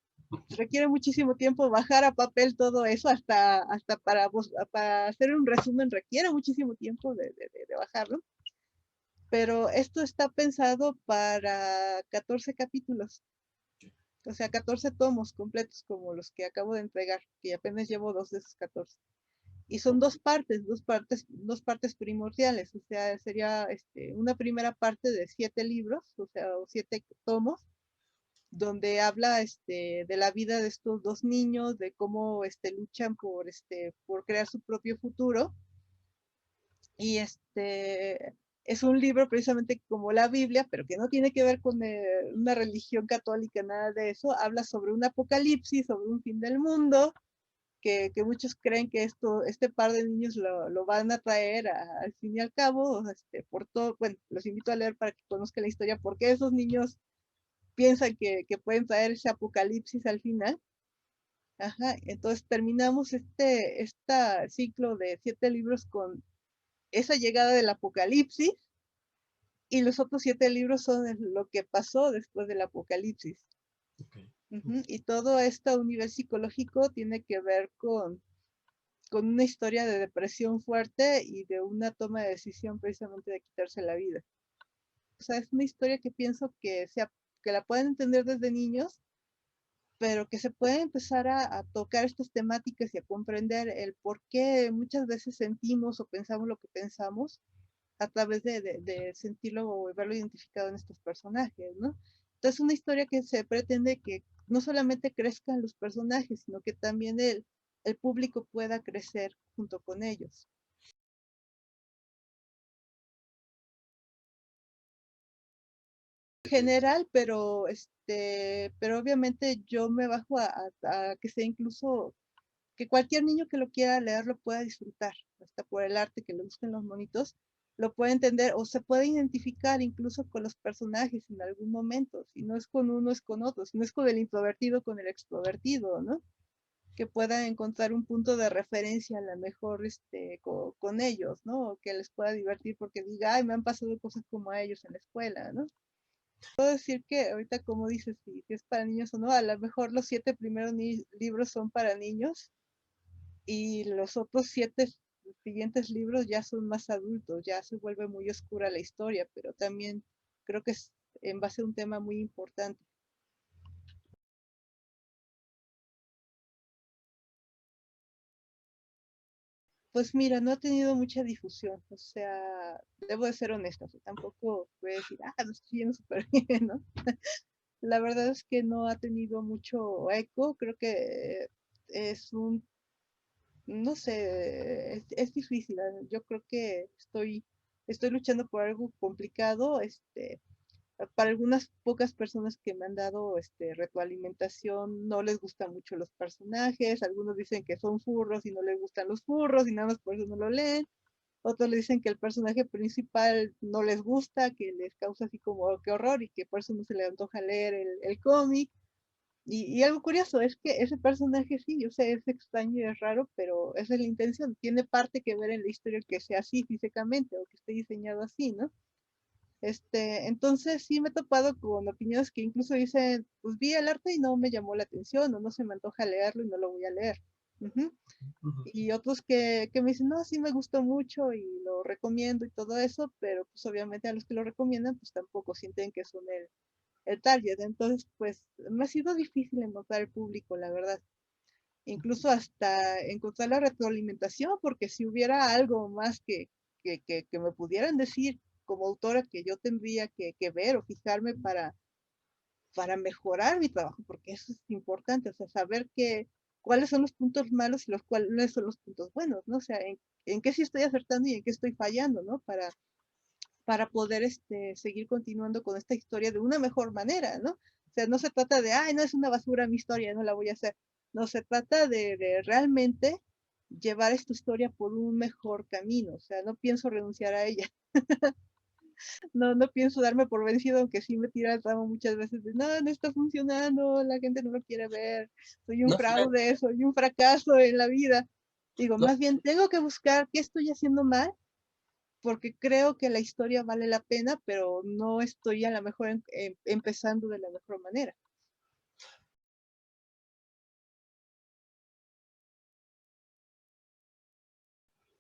requiere muchísimo tiempo bajar a papel todo eso, hasta para hacer un resumen requiere muchísimo tiempo de bajarlo. Pero esto está pensado para 14 capítulos, o sea, 14 tomos completos como los que acabo de entregar, que apenas llevo 2 de esos 14. Y son dos partes primordiales, o sea, sería una primera parte de 7 libros, o sea, o 7 tomos, donde habla de la vida de estos dos niños, de cómo luchan por crear su propio futuro. Y es un libro precisamente como la Biblia, pero que no tiene que ver con una religión católica, nada de eso. Habla sobre un apocalipsis, sobre un fin del mundo, que muchos creen que este par de niños lo van a traer al fin y al cabo, por todo. Bueno, los invito a leer para que conozcan la historia, porque esos niños piensan que pueden traer ese apocalipsis al final. Ajá, entonces terminamos este ciclo de 7 libros con esa llegada del apocalipsis, y los otros 7 libros son lo que pasó después del apocalipsis. Okay. Y todo este universo psicológico tiene que ver con una historia de depresión fuerte y de una toma de decisión precisamente de quitarse la vida. O sea, es una historia que pienso que la pueden entender desde niños, pero que se puede empezar a tocar estas temáticas y a comprender el por qué muchas veces sentimos o pensamos lo que pensamos a través de sentirlo o verlo identificado en estos personajes, ¿no? Entonces, una historia que se pretende que no solamente crezcan los personajes, sino que también el público pueda crecer junto con ellos. General, pero obviamente yo me bajo a que sea incluso que cualquier niño que lo quiera leer lo pueda disfrutar, hasta por el arte, que le gusten los monitos, lo puede entender o se puede identificar incluso con los personajes en algún momento. Si no es con uno, es con otro. Si no es con el introvertido, con el extrovertido, ¿no? Que pueda encontrar un punto de referencia a lo mejor con ellos, ¿no? O que les pueda divertir porque diga, ay, me han pasado cosas como a ellos en la escuela, ¿no? Puedo decir que ahorita, como dices, si es para niños o no, a lo mejor los 7 primeros libros son para niños, y los otros 7 siguientes libros ya son más adultos, ya se vuelve muy oscura la historia, pero también creo que es en base a un tema muy importante. Pues mira, no ha tenido mucha difusión, o sea, debo de ser honesta, o sea, tampoco voy a decir, no estoy yendo súper bien, ¿no? La verdad es que no ha tenido mucho eco, creo que es no sé, es difícil. Yo creo que estoy luchando por algo complicado. Para algunas pocas personas que me han dado retroalimentación, no les gustan mucho los personajes. Algunos dicen que son furros y no les gustan los furros y nada más por eso no lo leen. Otros le dicen que el personaje principal no les gusta, que les causa así como qué horror y que por eso no se les antoja leer el cómic. Y algo curioso es que ese personaje sí, yo sé, es extraño y es raro, pero esa es la intención. Tiene parte que ver en la historia que sea así físicamente o que esté diseñado así, ¿no? Entonces sí me he topado con opiniones que incluso dicen, pues vi el arte y no me llamó la atención o no se me antoja leerlo y no lo voy a leer. Ujú. Y otros que me dicen, no, sí me gustó mucho y lo recomiendo y todo eso, pero pues obviamente a los que lo recomiendan pues tampoco sienten que son el target. Entonces, pues me ha sido difícil encontrar el público, la verdad. Incluso hasta encontrar la retroalimentación, porque si hubiera algo más que me pudieran decir como autora que yo tendría que ver o fijarme para mejorar mi trabajo, porque eso es importante, o sea, saber cuáles son los puntos malos y cuáles son los puntos buenos, ¿no? O sea, en qué sí estoy acertando y en qué estoy fallando, ¿no? Para poder seguir continuando con esta historia de una mejor manera, ¿no? O sea, no se trata de, ay, no es una basura mi historia, no la voy a hacer. No, se trata de realmente llevar esta historia por un mejor camino. O sea, no pienso renunciar a ella. No pienso darme por vencido, aunque sí me tira el ramo muchas veces de, no está funcionando, la gente no lo quiere ver, soy un No, fraude, soy un fracaso en la vida. Digo, no, más bien tengo que buscar qué estoy haciendo mal, porque creo que la historia vale la pena, pero no estoy a lo mejor empezando de la mejor manera.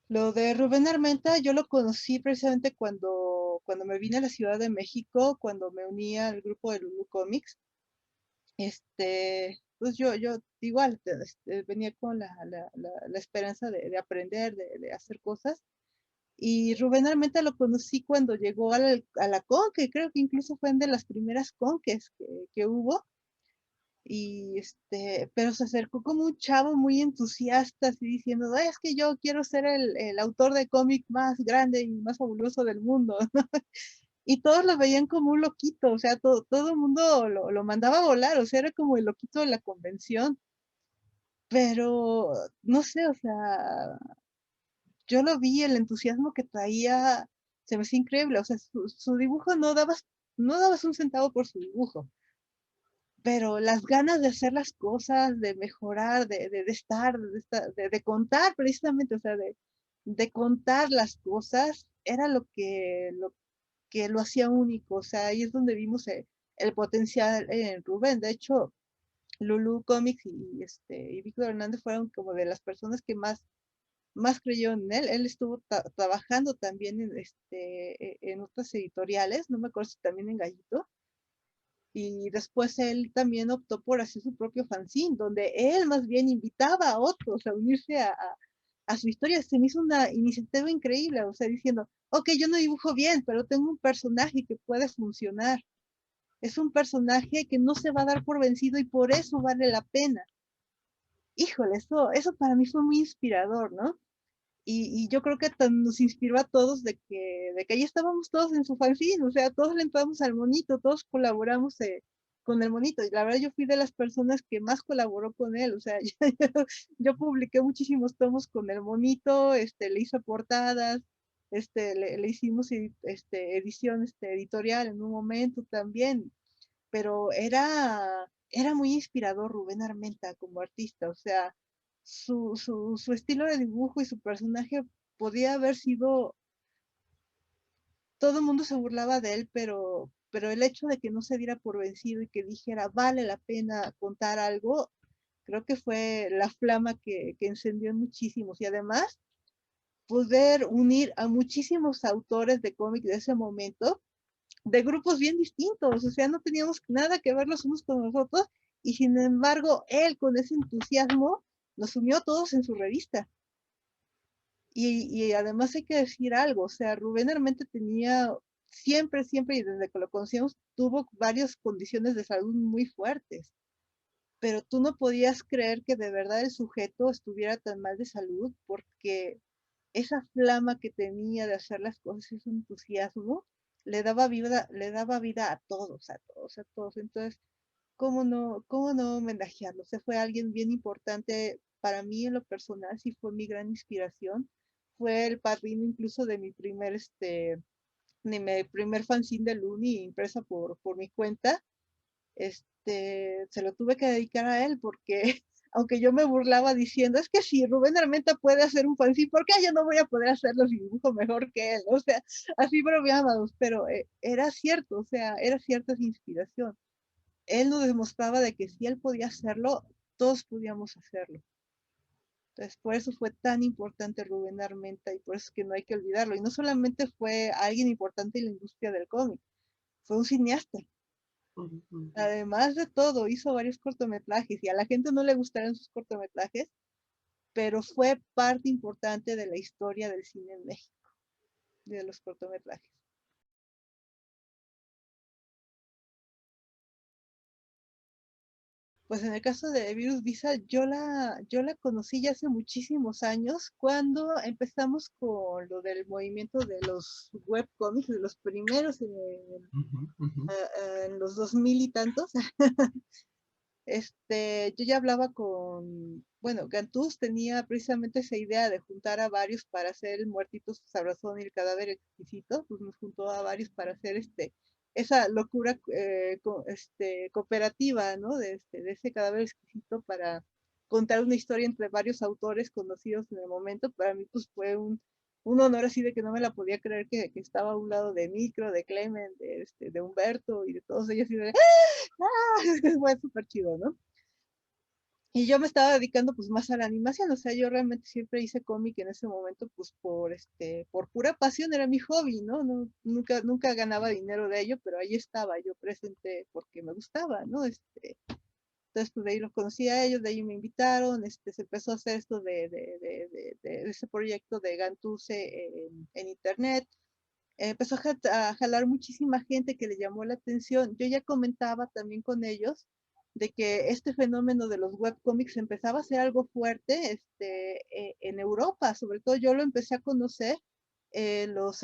Lo de Rubén Armenta yo lo conocí precisamente cuando me vine a la Ciudad de México, cuando me uní al grupo de Lulu Comics. Pues Entonces yo igual venía con la esperanza de aprender, de hacer cosas. Y Rubén Armenta lo conocí cuando llegó a la Conque, creo que incluso fue de las primeras Conques que hubo. Y pero se acercó como un chavo muy entusiasta, así diciendo: "Ay, es que yo quiero ser el autor de cómic más grande y más fabuloso del mundo", ¿no? Y todos lo veían como un loquito, o sea, todo el mundo lo mandaba a volar, o sea, era como el loquito de la convención. Pero, no sé, o sea, yo lo vi, el entusiasmo que traía, se me hacía increíble, o sea, su dibujo no dabas un centavo por su dibujo, pero las ganas de hacer las cosas, de mejorar, de contar precisamente, o sea, de contar las cosas, era lo que lo hacía único, o sea, ahí es donde vimos el potencial en Rubén. De hecho, Lulu Comics y Víctor Hernández fueron como de las personas que más creyó en él. Él estuvo trabajando también en otras editoriales, no me acuerdo si también en Gallito, y después él también optó por hacer su propio fanzine, donde él más bien invitaba a otros a unirse a su historia. Se me hizo una iniciativa increíble, o sea, diciendo: ok, yo no dibujo bien, pero tengo un personaje que puede funcionar. Es un personaje que no se va a dar por vencido y por eso vale la pena. Híjole, eso para mí fue muy inspirador, ¿no? Y yo creo que nos inspiró a todos de que ahí estábamos todos en su fanzine, o sea, todos le entramos al monito, todos colaboramos con el monito. Y la verdad yo fui de las personas que más colaboró con él, o sea, yo publiqué muchísimos tomos con el monito, le hice portadas, le hicimos edición editorial en un momento también, pero era muy inspirador Rubén Armenta como artista, o sea, su estilo de dibujo y su personaje podía haber sido, todo el mundo se burlaba de él, pero el hecho de que no se diera por vencido y que dijera: vale la pena contar algo, creo que fue la flama que encendió en muchísimos. Y además, poder unir a muchísimos autores de cómic de ese momento, de grupos bien distintos, o sea, no teníamos nada que ver los unos con los otros, y sin embargo, él con ese entusiasmo nos unió a todos en su revista. Y además hay que decir algo, o sea, Rubén Armenta tenía siempre, y desde que lo conocíamos, tuvo varias condiciones de salud muy fuertes, pero tú no podías creer que de verdad el sujeto estuviera tan mal de salud, porque esa flama que tenía de hacer las cosas, ese entusiasmo, le daba vida a todos, a todos, a todos. Entonces, ¿cómo no homenajearlo? O sea, fue alguien bien importante para mí en lo personal, sí fue mi gran inspiración. Fue el padrino incluso de mi primer fanzine de Looney impresa por mi cuenta. Se lo tuve que dedicar a él porque aunque yo me burlaba diciendo: es que si Rubén Armenta puede hacer un fanzine, ¿por qué yo no voy a poder hacerlo si dibujo mejor que él? O sea, así bromeábamos, pero era cierto, o sea, era cierta esa inspiración. Él nos demostraba de que si él podía hacerlo, todos podíamos hacerlo. Entonces, por eso fue tan importante Rubén Armenta y por eso es que no hay que olvidarlo. Y no solamente fue alguien importante en la industria del cómic, fue un cineasta. Ujú. Además de todo, hizo varios cortometrajes y a la gente no le gustaron sus cortometrajes, pero fue parte importante de la historia del cine en México, de los cortometrajes. Pues en el caso de Virus Visa, yo la conocí ya hace muchísimos años, cuando empezamos con lo del movimiento de los webcomics, de los primeros Ujú, ujú. en los 2000 y tantos. Yo ya hablaba bueno, Gantús tenía precisamente esa idea de juntar a varios para hacer el Muertito Sabrosón y el Cadáver Exquisito, pues nos juntó a varios para hacer esa locura cooperativa, ¿no? De ese Cadáver Exquisito, para contar una historia entre varios autores conocidos en el momento. Para mí pues fue un honor así de que no me la podía creer que estaba a un lado de Micro, de Clement, de Humberto y de todos ellos, y de fue súper chido, ¿no? Y yo me estaba dedicando pues más a la animación, o sea, yo realmente siempre hice cómic en ese momento pues por pura pasión, era mi hobby, ¿no? Nunca ganaba dinero de ello, pero ahí estaba yo presente porque me gustaba, ¿no? Entonces, pues de ahí los conocí a ellos, de ahí me invitaron, se empezó a hacer esto de ese proyecto de Gantuse en internet. Empezó a jalar muchísima gente que le llamó la atención. Yo ya comentaba también con ellos de que este fenómeno de los webcomics empezaba a ser algo fuerte en Europa. Sobre todo yo lo empecé a conocer en los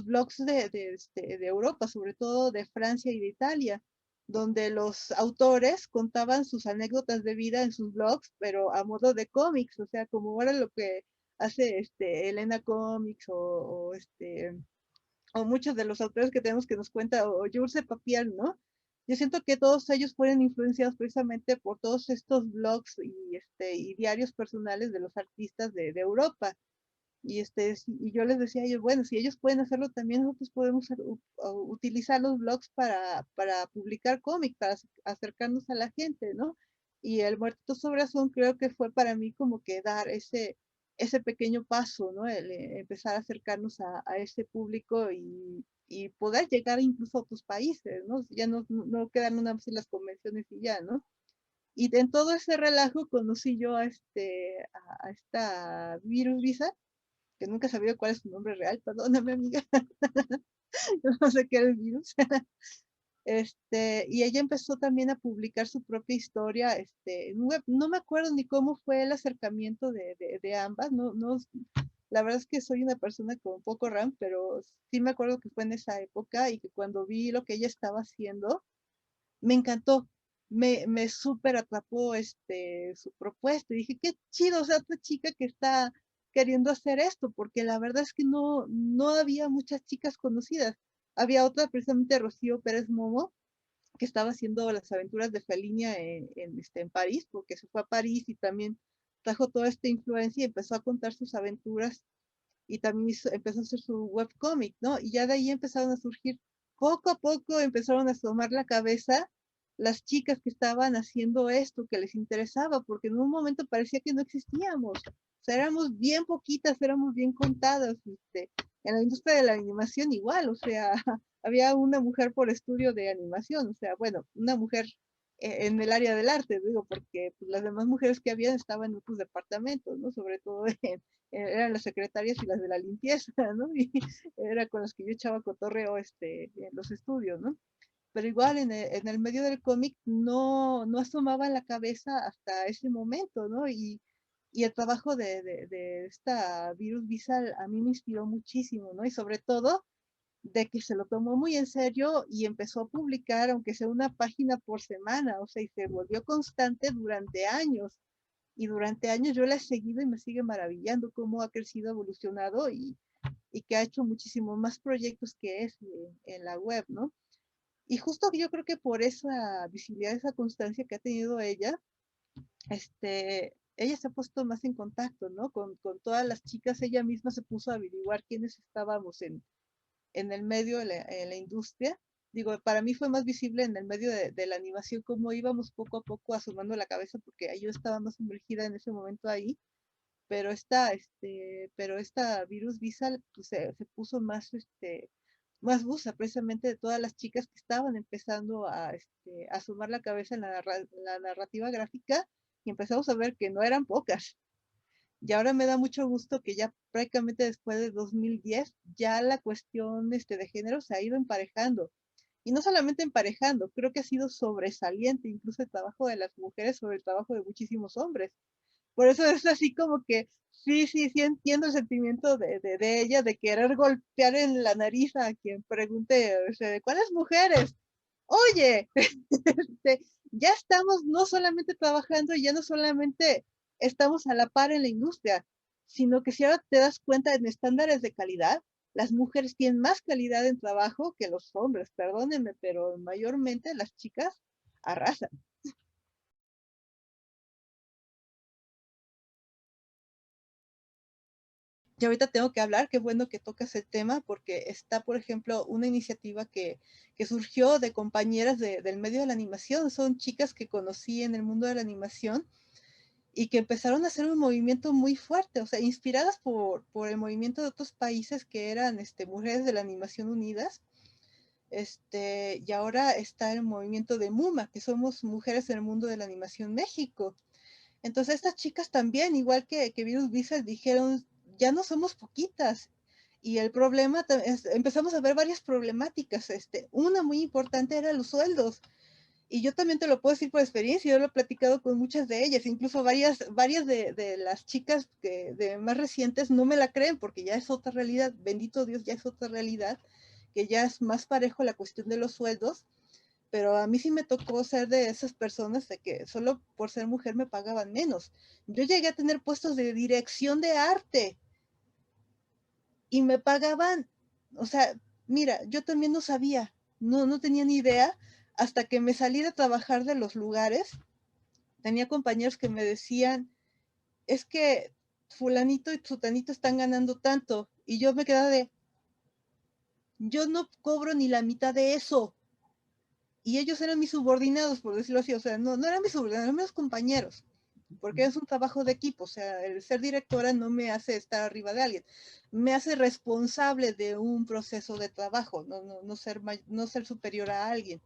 blogs de Europa, sobre todo de Francia y de Italia, donde los autores contaban sus anécdotas de vida en sus blogs, pero a modo de cómics, o sea, como ahora lo que hace Elena Comics o muchos de los autores que tenemos que nos cuenta, o Jules Papial, ¿no? Yo siento que todos ellos fueron influenciados precisamente por todos estos blogs y diarios personales de los artistas de Europa. Y yo les decía a ellos, bueno, si ellos pueden hacerlo, también nosotros podemos utilizar los blogs para publicar cómics, para acercarnos a la gente, ¿no? Y el Muerto sobre Azul creo que fue para mí como que dar ese pequeño paso, ¿no? El empezar a acercarnos a ese público y poder llegar incluso a otros países, ¿no? Ya no quedan nada más en las convenciones y ya, ¿no? Y en todo ese relajo conocí yo a esta Virus Visa, que nunca sabía cuál es su nombre real, perdóname amiga, no sé qué era el virus. Y ella empezó también a publicar su propia historia en web. No me acuerdo ni cómo fue el acercamiento de ambas, no, la verdad es que soy una persona con poco RAM, pero sí me acuerdo que fue en esa época y que cuando vi lo que ella estaba haciendo, me encantó. Me súper atrapó su propuesta y dije, qué chido, o sea, esta chica que está queriendo hacer esto, porque la verdad es que no había muchas chicas conocidas. Había otra, precisamente Rocío Pérez Momo, que estaba haciendo las aventuras de Felinia en París, porque se fue a París y también trajo toda esta influencia y empezó a contar sus aventuras y también empezó a hacer su webcomic, ¿no? Y ya de ahí empezaron a surgir, poco a poco empezaron a asomar la cabeza las chicas que estaban haciendo esto, que les interesaba, porque en un momento parecía que no existíamos. O sea, éramos bien poquitas, éramos bien contadas. En la industria de la animación igual, o sea, había una mujer por estudio de animación, o sea, bueno, una mujer en el área del arte, digo, porque pues, las demás mujeres que había estaban en otros departamentos, ¿no? Sobre todo eran las secretarias y las de la limpieza, ¿no? Y era con las que yo echaba cotorreo en los estudios, ¿no? Pero igual en el medio del cómic no asomaba la cabeza hasta ese momento, ¿no? Y el trabajo de esta Virus Visa a mí me inspiró muchísimo, ¿no? Y sobre todo de que se lo tomó muy en serio y empezó a publicar, aunque sea una página por semana, o sea, y se volvió constante durante años. Y durante años yo la he seguido y me sigue maravillando cómo ha crecido, evolucionado y que ha hecho muchísimo más proyectos que es en la web, ¿no? Y justo yo creo que por esa visibilidad, esa constancia que ha tenido ella, ella se ha puesto más en contacto, ¿no? Con todas las chicas, ella misma se puso a averiguar quiénes estábamos en el medio, en la industria. Digo, para mí fue más visible en el medio de la animación, cómo íbamos poco a poco asomando la cabeza, porque yo estaba más sumergida en ese momento ahí, pero esta Virus Visa pues, se puso más busa precisamente de todas las chicas que estaban empezando a asomar la cabeza en la narrativa gráfica y empezamos a ver que no eran pocas. Y ahora me da mucho gusto que ya prácticamente después de 2010 ya la cuestión de género se ha ido emparejando. Y no solamente emparejando, creo que ha sido sobresaliente incluso el trabajo de las mujeres sobre el trabajo de muchísimos hombres. Por eso es así como que sí entiendo el sentimiento de ella de querer golpear en la nariz a quien pregunte, o sea, ¿cuáles mujeres? Oye, ya estamos no solamente trabajando, ya no solamente estamos a la par en la industria, sino que si ahora te das cuenta en estándares de calidad, las mujeres tienen más calidad en trabajo que los hombres, perdónenme, pero mayormente las chicas arrasan. Y ahorita tengo que hablar, qué bueno que tocas el tema, porque está, por ejemplo, una iniciativa que surgió de compañeras del medio de la animación. Son chicas que conocí en el mundo de la animación y que empezaron a hacer un movimiento muy fuerte, o sea, inspiradas por el movimiento de otros países que eran Mujeres de la Animación Unidas. y ahora está el movimiento de MUMA, que somos Mujeres en el Mundo de la Animación México. Entonces estas chicas también, igual que Virus Visas, dijeron, ya no somos poquitas. Y el problema, empezamos a ver varias problemáticas. Una muy importante era los sueldos. Y yo también te lo puedo decir por experiencia, yo lo he platicado con muchas de ellas, incluso varias de las chicas de más recientes no me la creen porque ya es otra realidad, bendito Dios, ya es otra realidad, que ya es más parejo la cuestión de los sueldos, pero a mí sí me tocó ser de esas personas de que solo por ser mujer me pagaban menos. Yo llegué a tener puestos de dirección de arte y me pagaban, o sea, mira, yo también no sabía, no tenía ni idea, hasta que me salí de trabajar de los lugares, tenía compañeros que me decían, es que fulanito y sutanito están ganando tanto, y yo me quedaba de, yo no cobro ni la mitad de eso, y ellos eran mis subordinados, por decirlo así, o sea, no eran mis subordinados, eran mis compañeros, porque es un trabajo de equipo, o sea, el ser directora no me hace estar arriba de alguien, me hace responsable de un proceso de trabajo, no ser superior a alguien.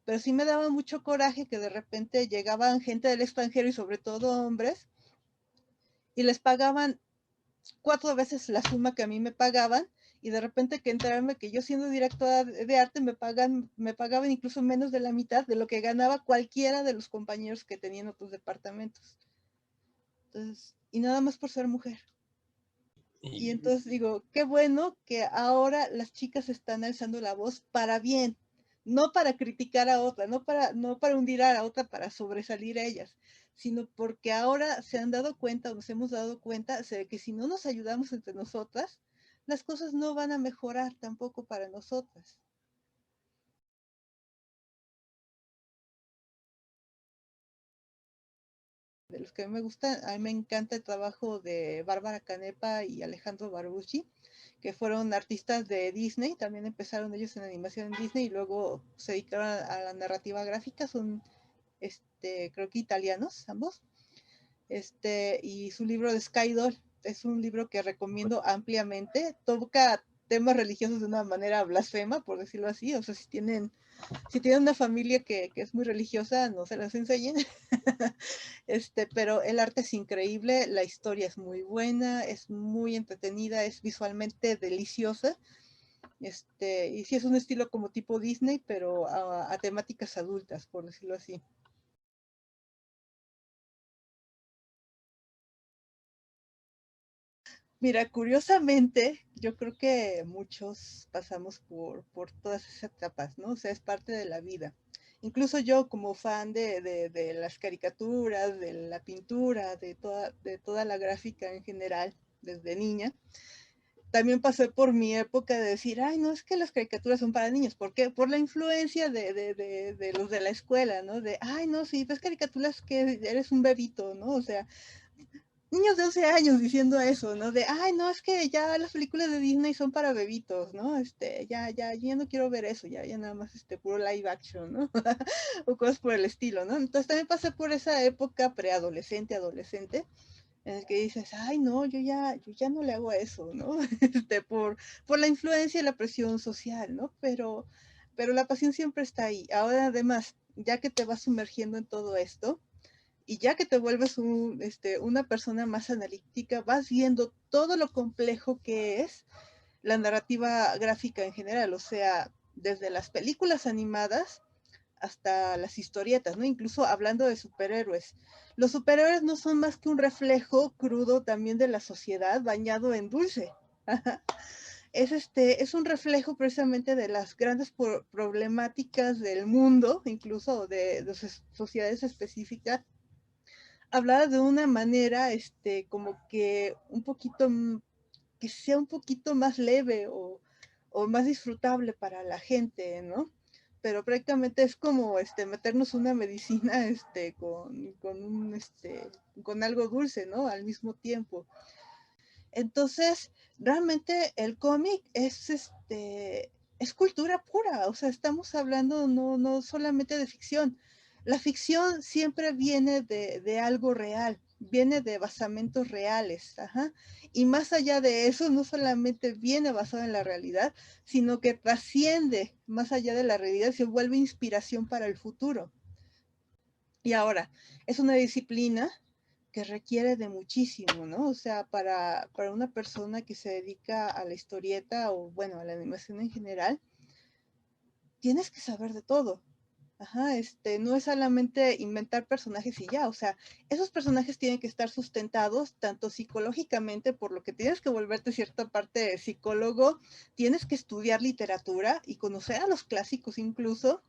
Pero sí me daba mucho coraje que de repente llegaban gente del extranjero y sobre todo hombres, y les pagaban 4 veces la suma que a mí me pagaban, y de repente que enterarme que yo siendo directora de arte me pagaban incluso menos de la mitad de lo que ganaba cualquiera de los compañeros que tenían otros departamentos. Entonces, y nada más por ser mujer. Y Y, entonces digo, qué bueno que ahora las chicas están alzando la voz para bien, no para criticar a otra, no para hundir a la otra, para sobresalir a ellas, sino porque ahora se han dado cuenta, o nos hemos dado cuenta de que si no nos ayudamos entre nosotras, las cosas no van a mejorar tampoco para nosotras. De los que me gustan, a mí me encanta el trabajo de Bárbara Canepa y Alejandro Barbucci, que fueron artistas de Disney, también empezaron ellos en animación en Disney y luego se dedicaron a la narrativa gráfica, son creo que italianos ambos, y su libro de Skydoll es un libro que recomiendo ampliamente, toca temas religiosos de una manera blasfema, por decirlo así, o sea, si tienen una familia que es muy religiosa, no se las enseñen. Pero el arte es increíble, la historia es muy buena, es muy entretenida, es visualmente deliciosa. Y sí es un estilo como tipo Disney, pero a temáticas adultas, por decirlo así. Mira, curiosamente, yo creo que muchos pasamos por todas esas etapas, ¿no? O sea, es parte de la vida. Incluso yo como fan de las caricaturas, de la pintura, de toda la gráfica en general, desde niña, también pasé por mi época de decir, ay, no, es que las caricaturas son para niños. ¿Por qué? Por la influencia de los de la escuela, ¿no? De, ay, no, si ves caricaturas que eres un bebito, ¿no? O sea, niños de 11 años diciendo eso, ¿no? De, ay, no, es que ya las películas de Disney son para bebitos, ¿no? Yo ya no quiero ver eso, ya nada más, puro live action, ¿no? O cosas por el estilo, ¿no? Entonces también pasé por esa época preadolescente, adolescente, en el que dices, ay, no, yo ya no le hago eso, ¿no? Por la influencia y la presión social, ¿no? Pero la pasión siempre está ahí. Ahora, además, ya que te vas sumergiendo en todo esto, y ya que te vuelves una persona más analítica, vas viendo todo lo complejo que es la narrativa gráfica en general, o sea, desde las películas animadas hasta las historietas, ¿no? Incluso hablando de superhéroes. Los superhéroes no son más que un reflejo crudo también de la sociedad bañado en dulce. Es un reflejo precisamente de las grandes problemáticas del mundo, incluso de sociedades específicas, hablada de una manera, como que que sea un poquito más leve o más disfrutable para la gente, ¿no? Pero prácticamente es como, meternos una medicina, con algo dulce, ¿no? Al mismo tiempo. Entonces, realmente el cómic es cultura pura, o sea, estamos hablando no solamente de ficción. La ficción siempre viene de algo real, viene de basamentos reales, y más allá de eso, no solamente viene basado en la realidad, sino que trasciende más allá de la realidad, se vuelve inspiración para el futuro. Y ahora, es una disciplina que requiere de muchísimo, ¿no? O sea, para una persona que se dedica a la historieta o, bueno, a la animación en general, tienes que saber de todo. No es solamente inventar personajes y ya, o sea, esos personajes tienen que estar sustentados tanto psicológicamente, por lo que tienes que volverte cierta parte de psicólogo, tienes que estudiar literatura y conocer a los clásicos incluso,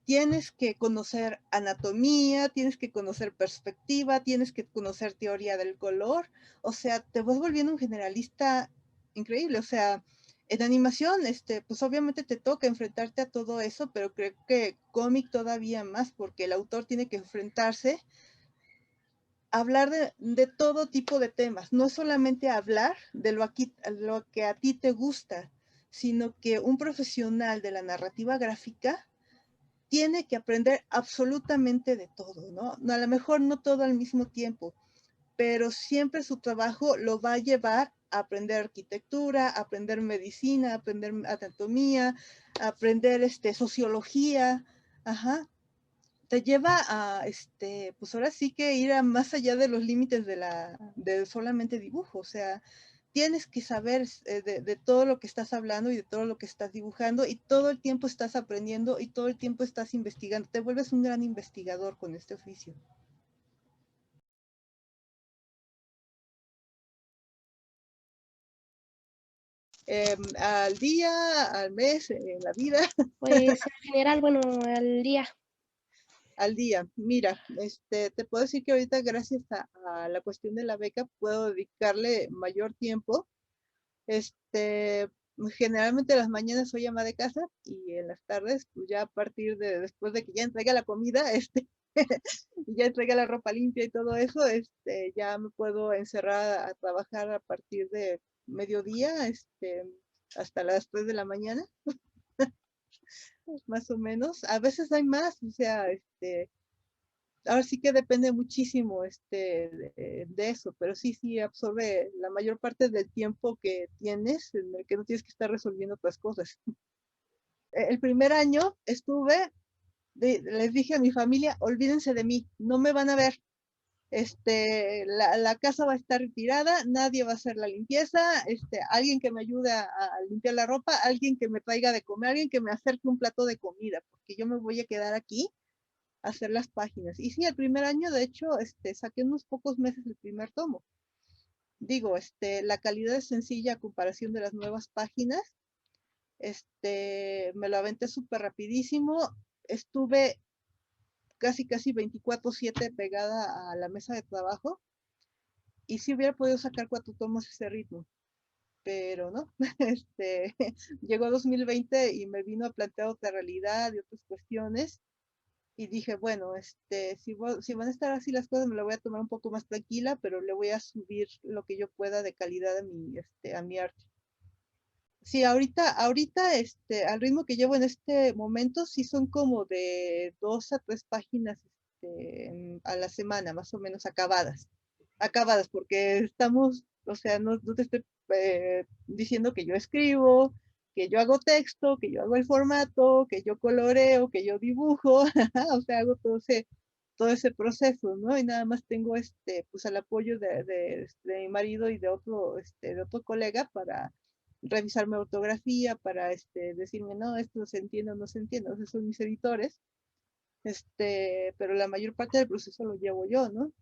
tienes que conocer anatomía, tienes que conocer perspectiva, tienes que conocer teoría del color, o sea, te vas volviendo un generalista increíble, o sea, en animación, pues obviamente te toca enfrentarte a todo eso, pero creo que cómic todavía más, porque el autor tiene que enfrentarse a hablar de todo tipo de temas, no solamente hablar de lo que a ti te gusta, sino que un profesional de la narrativa gráfica tiene que aprender absolutamente de todo, ¿no? A lo mejor no todo al mismo tiempo, pero siempre su trabajo lo va a llevar a aprender arquitectura, a aprender medicina, a aprender anatomía, a aprender sociología, Te lleva a, pues ahora sí que ir a más allá de los límites de solamente dibujo, o sea, tienes que saber de todo lo que estás hablando y de todo lo que estás dibujando y todo el tiempo estás aprendiendo y todo el tiempo estás investigando. Te vuelves un gran investigador con este oficio. Al día, al mes, en la vida. Pues en general, bueno, al día. Al día. Mira, te puedo decir que ahorita gracias a la cuestión de la beca puedo dedicarle mayor tiempo. Generalmente las mañanas soy ama de casa y en las tardes, pues ya a partir de después de que ya entrega la comida, y ya entrega la ropa limpia y todo eso, ya me puedo encerrar a trabajar a partir de mediodía, hasta las 3 de la mañana, más o menos. A veces hay más, o sea, ahora sí que depende muchísimo de eso, pero sí absorbe la mayor parte del tiempo que tienes, en el que no tienes que estar resolviendo otras cosas. El primer año les dije a mi familia, olvídense de mí, no me van a ver. La casa va a estar retirada, nadie va a hacer la limpieza, alguien que me ayude a limpiar la ropa, alguien que me traiga de comer, alguien que me acerque un plato de comida, porque yo me voy a quedar aquí hacer las páginas. Y sí, el primer año, de hecho, saqué unos pocos meses el primer tomo. Digo, la calidad es sencilla a comparación de las nuevas páginas. Me lo aventé súper rapidísimo. Estuve casi 24/7 pegada a la mesa de trabajo. Y sí hubiera podido sacar 4 tomos ese ritmo, pero no. Llegó 2020 y me vino a plantear otra realidad y otras cuestiones y dije, bueno, si van a estar así las cosas, me la voy a tomar un poco más tranquila, pero le voy a subir lo que yo pueda de calidad a mi arte. Sí, ahorita, al ritmo que llevo en este momento, sí son como de 2 a 3 páginas, a la semana, más o menos acabadas, porque estamos, o sea, no te estoy diciendo que yo escribo, que yo hago texto, que yo hago el formato, que yo coloreo, que yo dibujo, o sea, hago todo ese proceso, ¿no? Y nada más tengo pues el apoyo de mi marido y de otro colega para revisar mi ortografía, para decirme, no, esto se entiende o no se entiende, esos son mis editores, pero la mayor parte del proceso lo llevo yo, ¿no?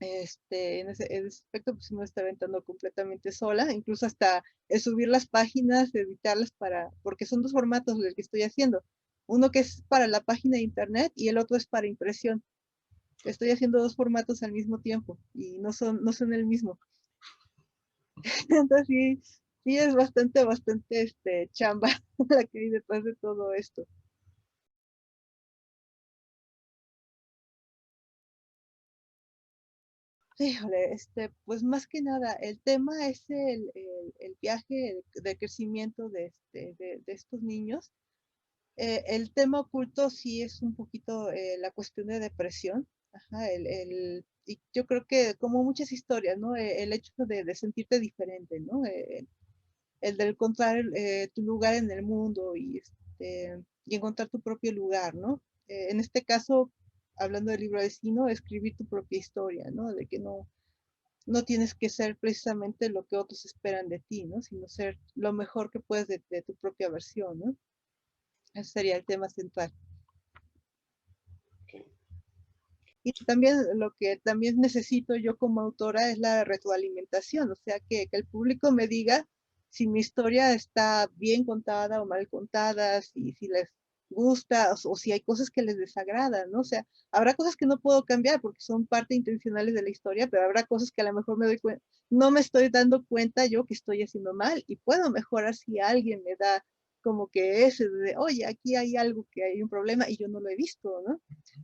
En ese aspecto pues me está aventando completamente sola, incluso hasta el subir las páginas, editarlas porque son 2 formatos los que estoy haciendo, uno que es para la página de internet y el otro es para impresión. Estoy haciendo 2 formatos al mismo tiempo y no son el mismo. Entonces sí es bastante chamba la que hay detrás de todo esto. Híjole, pues más que nada, el tema es el viaje de crecimiento de estos niños. El tema oculto sí es un poquito la cuestión de depresión. Ajá, Y yo creo que como muchas historias, ¿no? El hecho de sentirte diferente, ¿no? El de encontrar tu lugar en el mundo y encontrar tu propio lugar, ¿no? En este caso, hablando del libro de destino, escribir tu propia historia, ¿no? De que no tienes que ser precisamente lo que otros esperan de ti, ¿no? Sino ser lo mejor que puedes de tu propia versión, ¿no? Ese sería el tema central. Ok. Y también lo que también necesito yo como autora es la retroalimentación, o sea, que el público me diga si mi historia está bien contada o mal contada, si les gusta o si hay cosas que les desagradan, ¿no? O sea, habrá cosas que no puedo cambiar porque son parte intencionales de la historia, pero habrá cosas que a lo mejor me doy cuenta, no me estoy dando cuenta yo que estoy haciendo mal y puedo mejorar si alguien me da como que ese de, oye, aquí hay algo que hay un problema y yo no lo he visto, ¿no?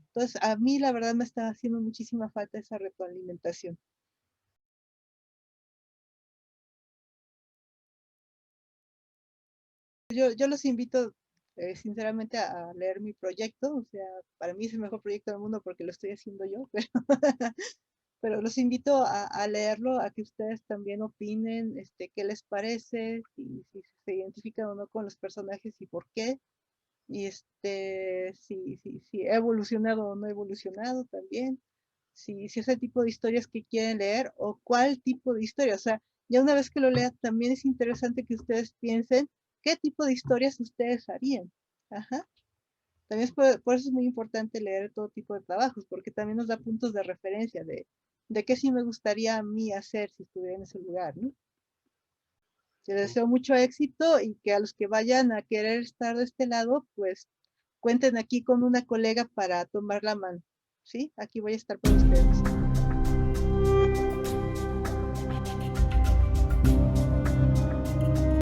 Entonces, a mí la verdad me está haciendo muchísima falta esa retroalimentación. Yo los invito sinceramente a leer mi proyecto, o sea, para mí es el mejor proyecto del mundo porque lo estoy haciendo yo, pero los invito a leerlo, a que ustedes también opinen, qué les parece, si se identifican o no con los personajes y por qué, y si ha evolucionado o no ha evolucionado también. Si ese tipo de historias que quieren leer o cuál tipo de historia. O sea, ya una vez que lo lean, también es interesante que ustedes piensen qué tipo de historias ustedes harían. Ajá. También por eso es muy importante leer todo tipo de trabajos, porque también nos da puntos de referencia de qué sí me gustaría a mí hacer si estuviera en ese lugar, ¿no? Les deseo mucho éxito y que a los que vayan a querer estar de este lado, pues cuenten aquí con una colega para tomar la mano. ¿Sí? Aquí voy a estar para ustedes.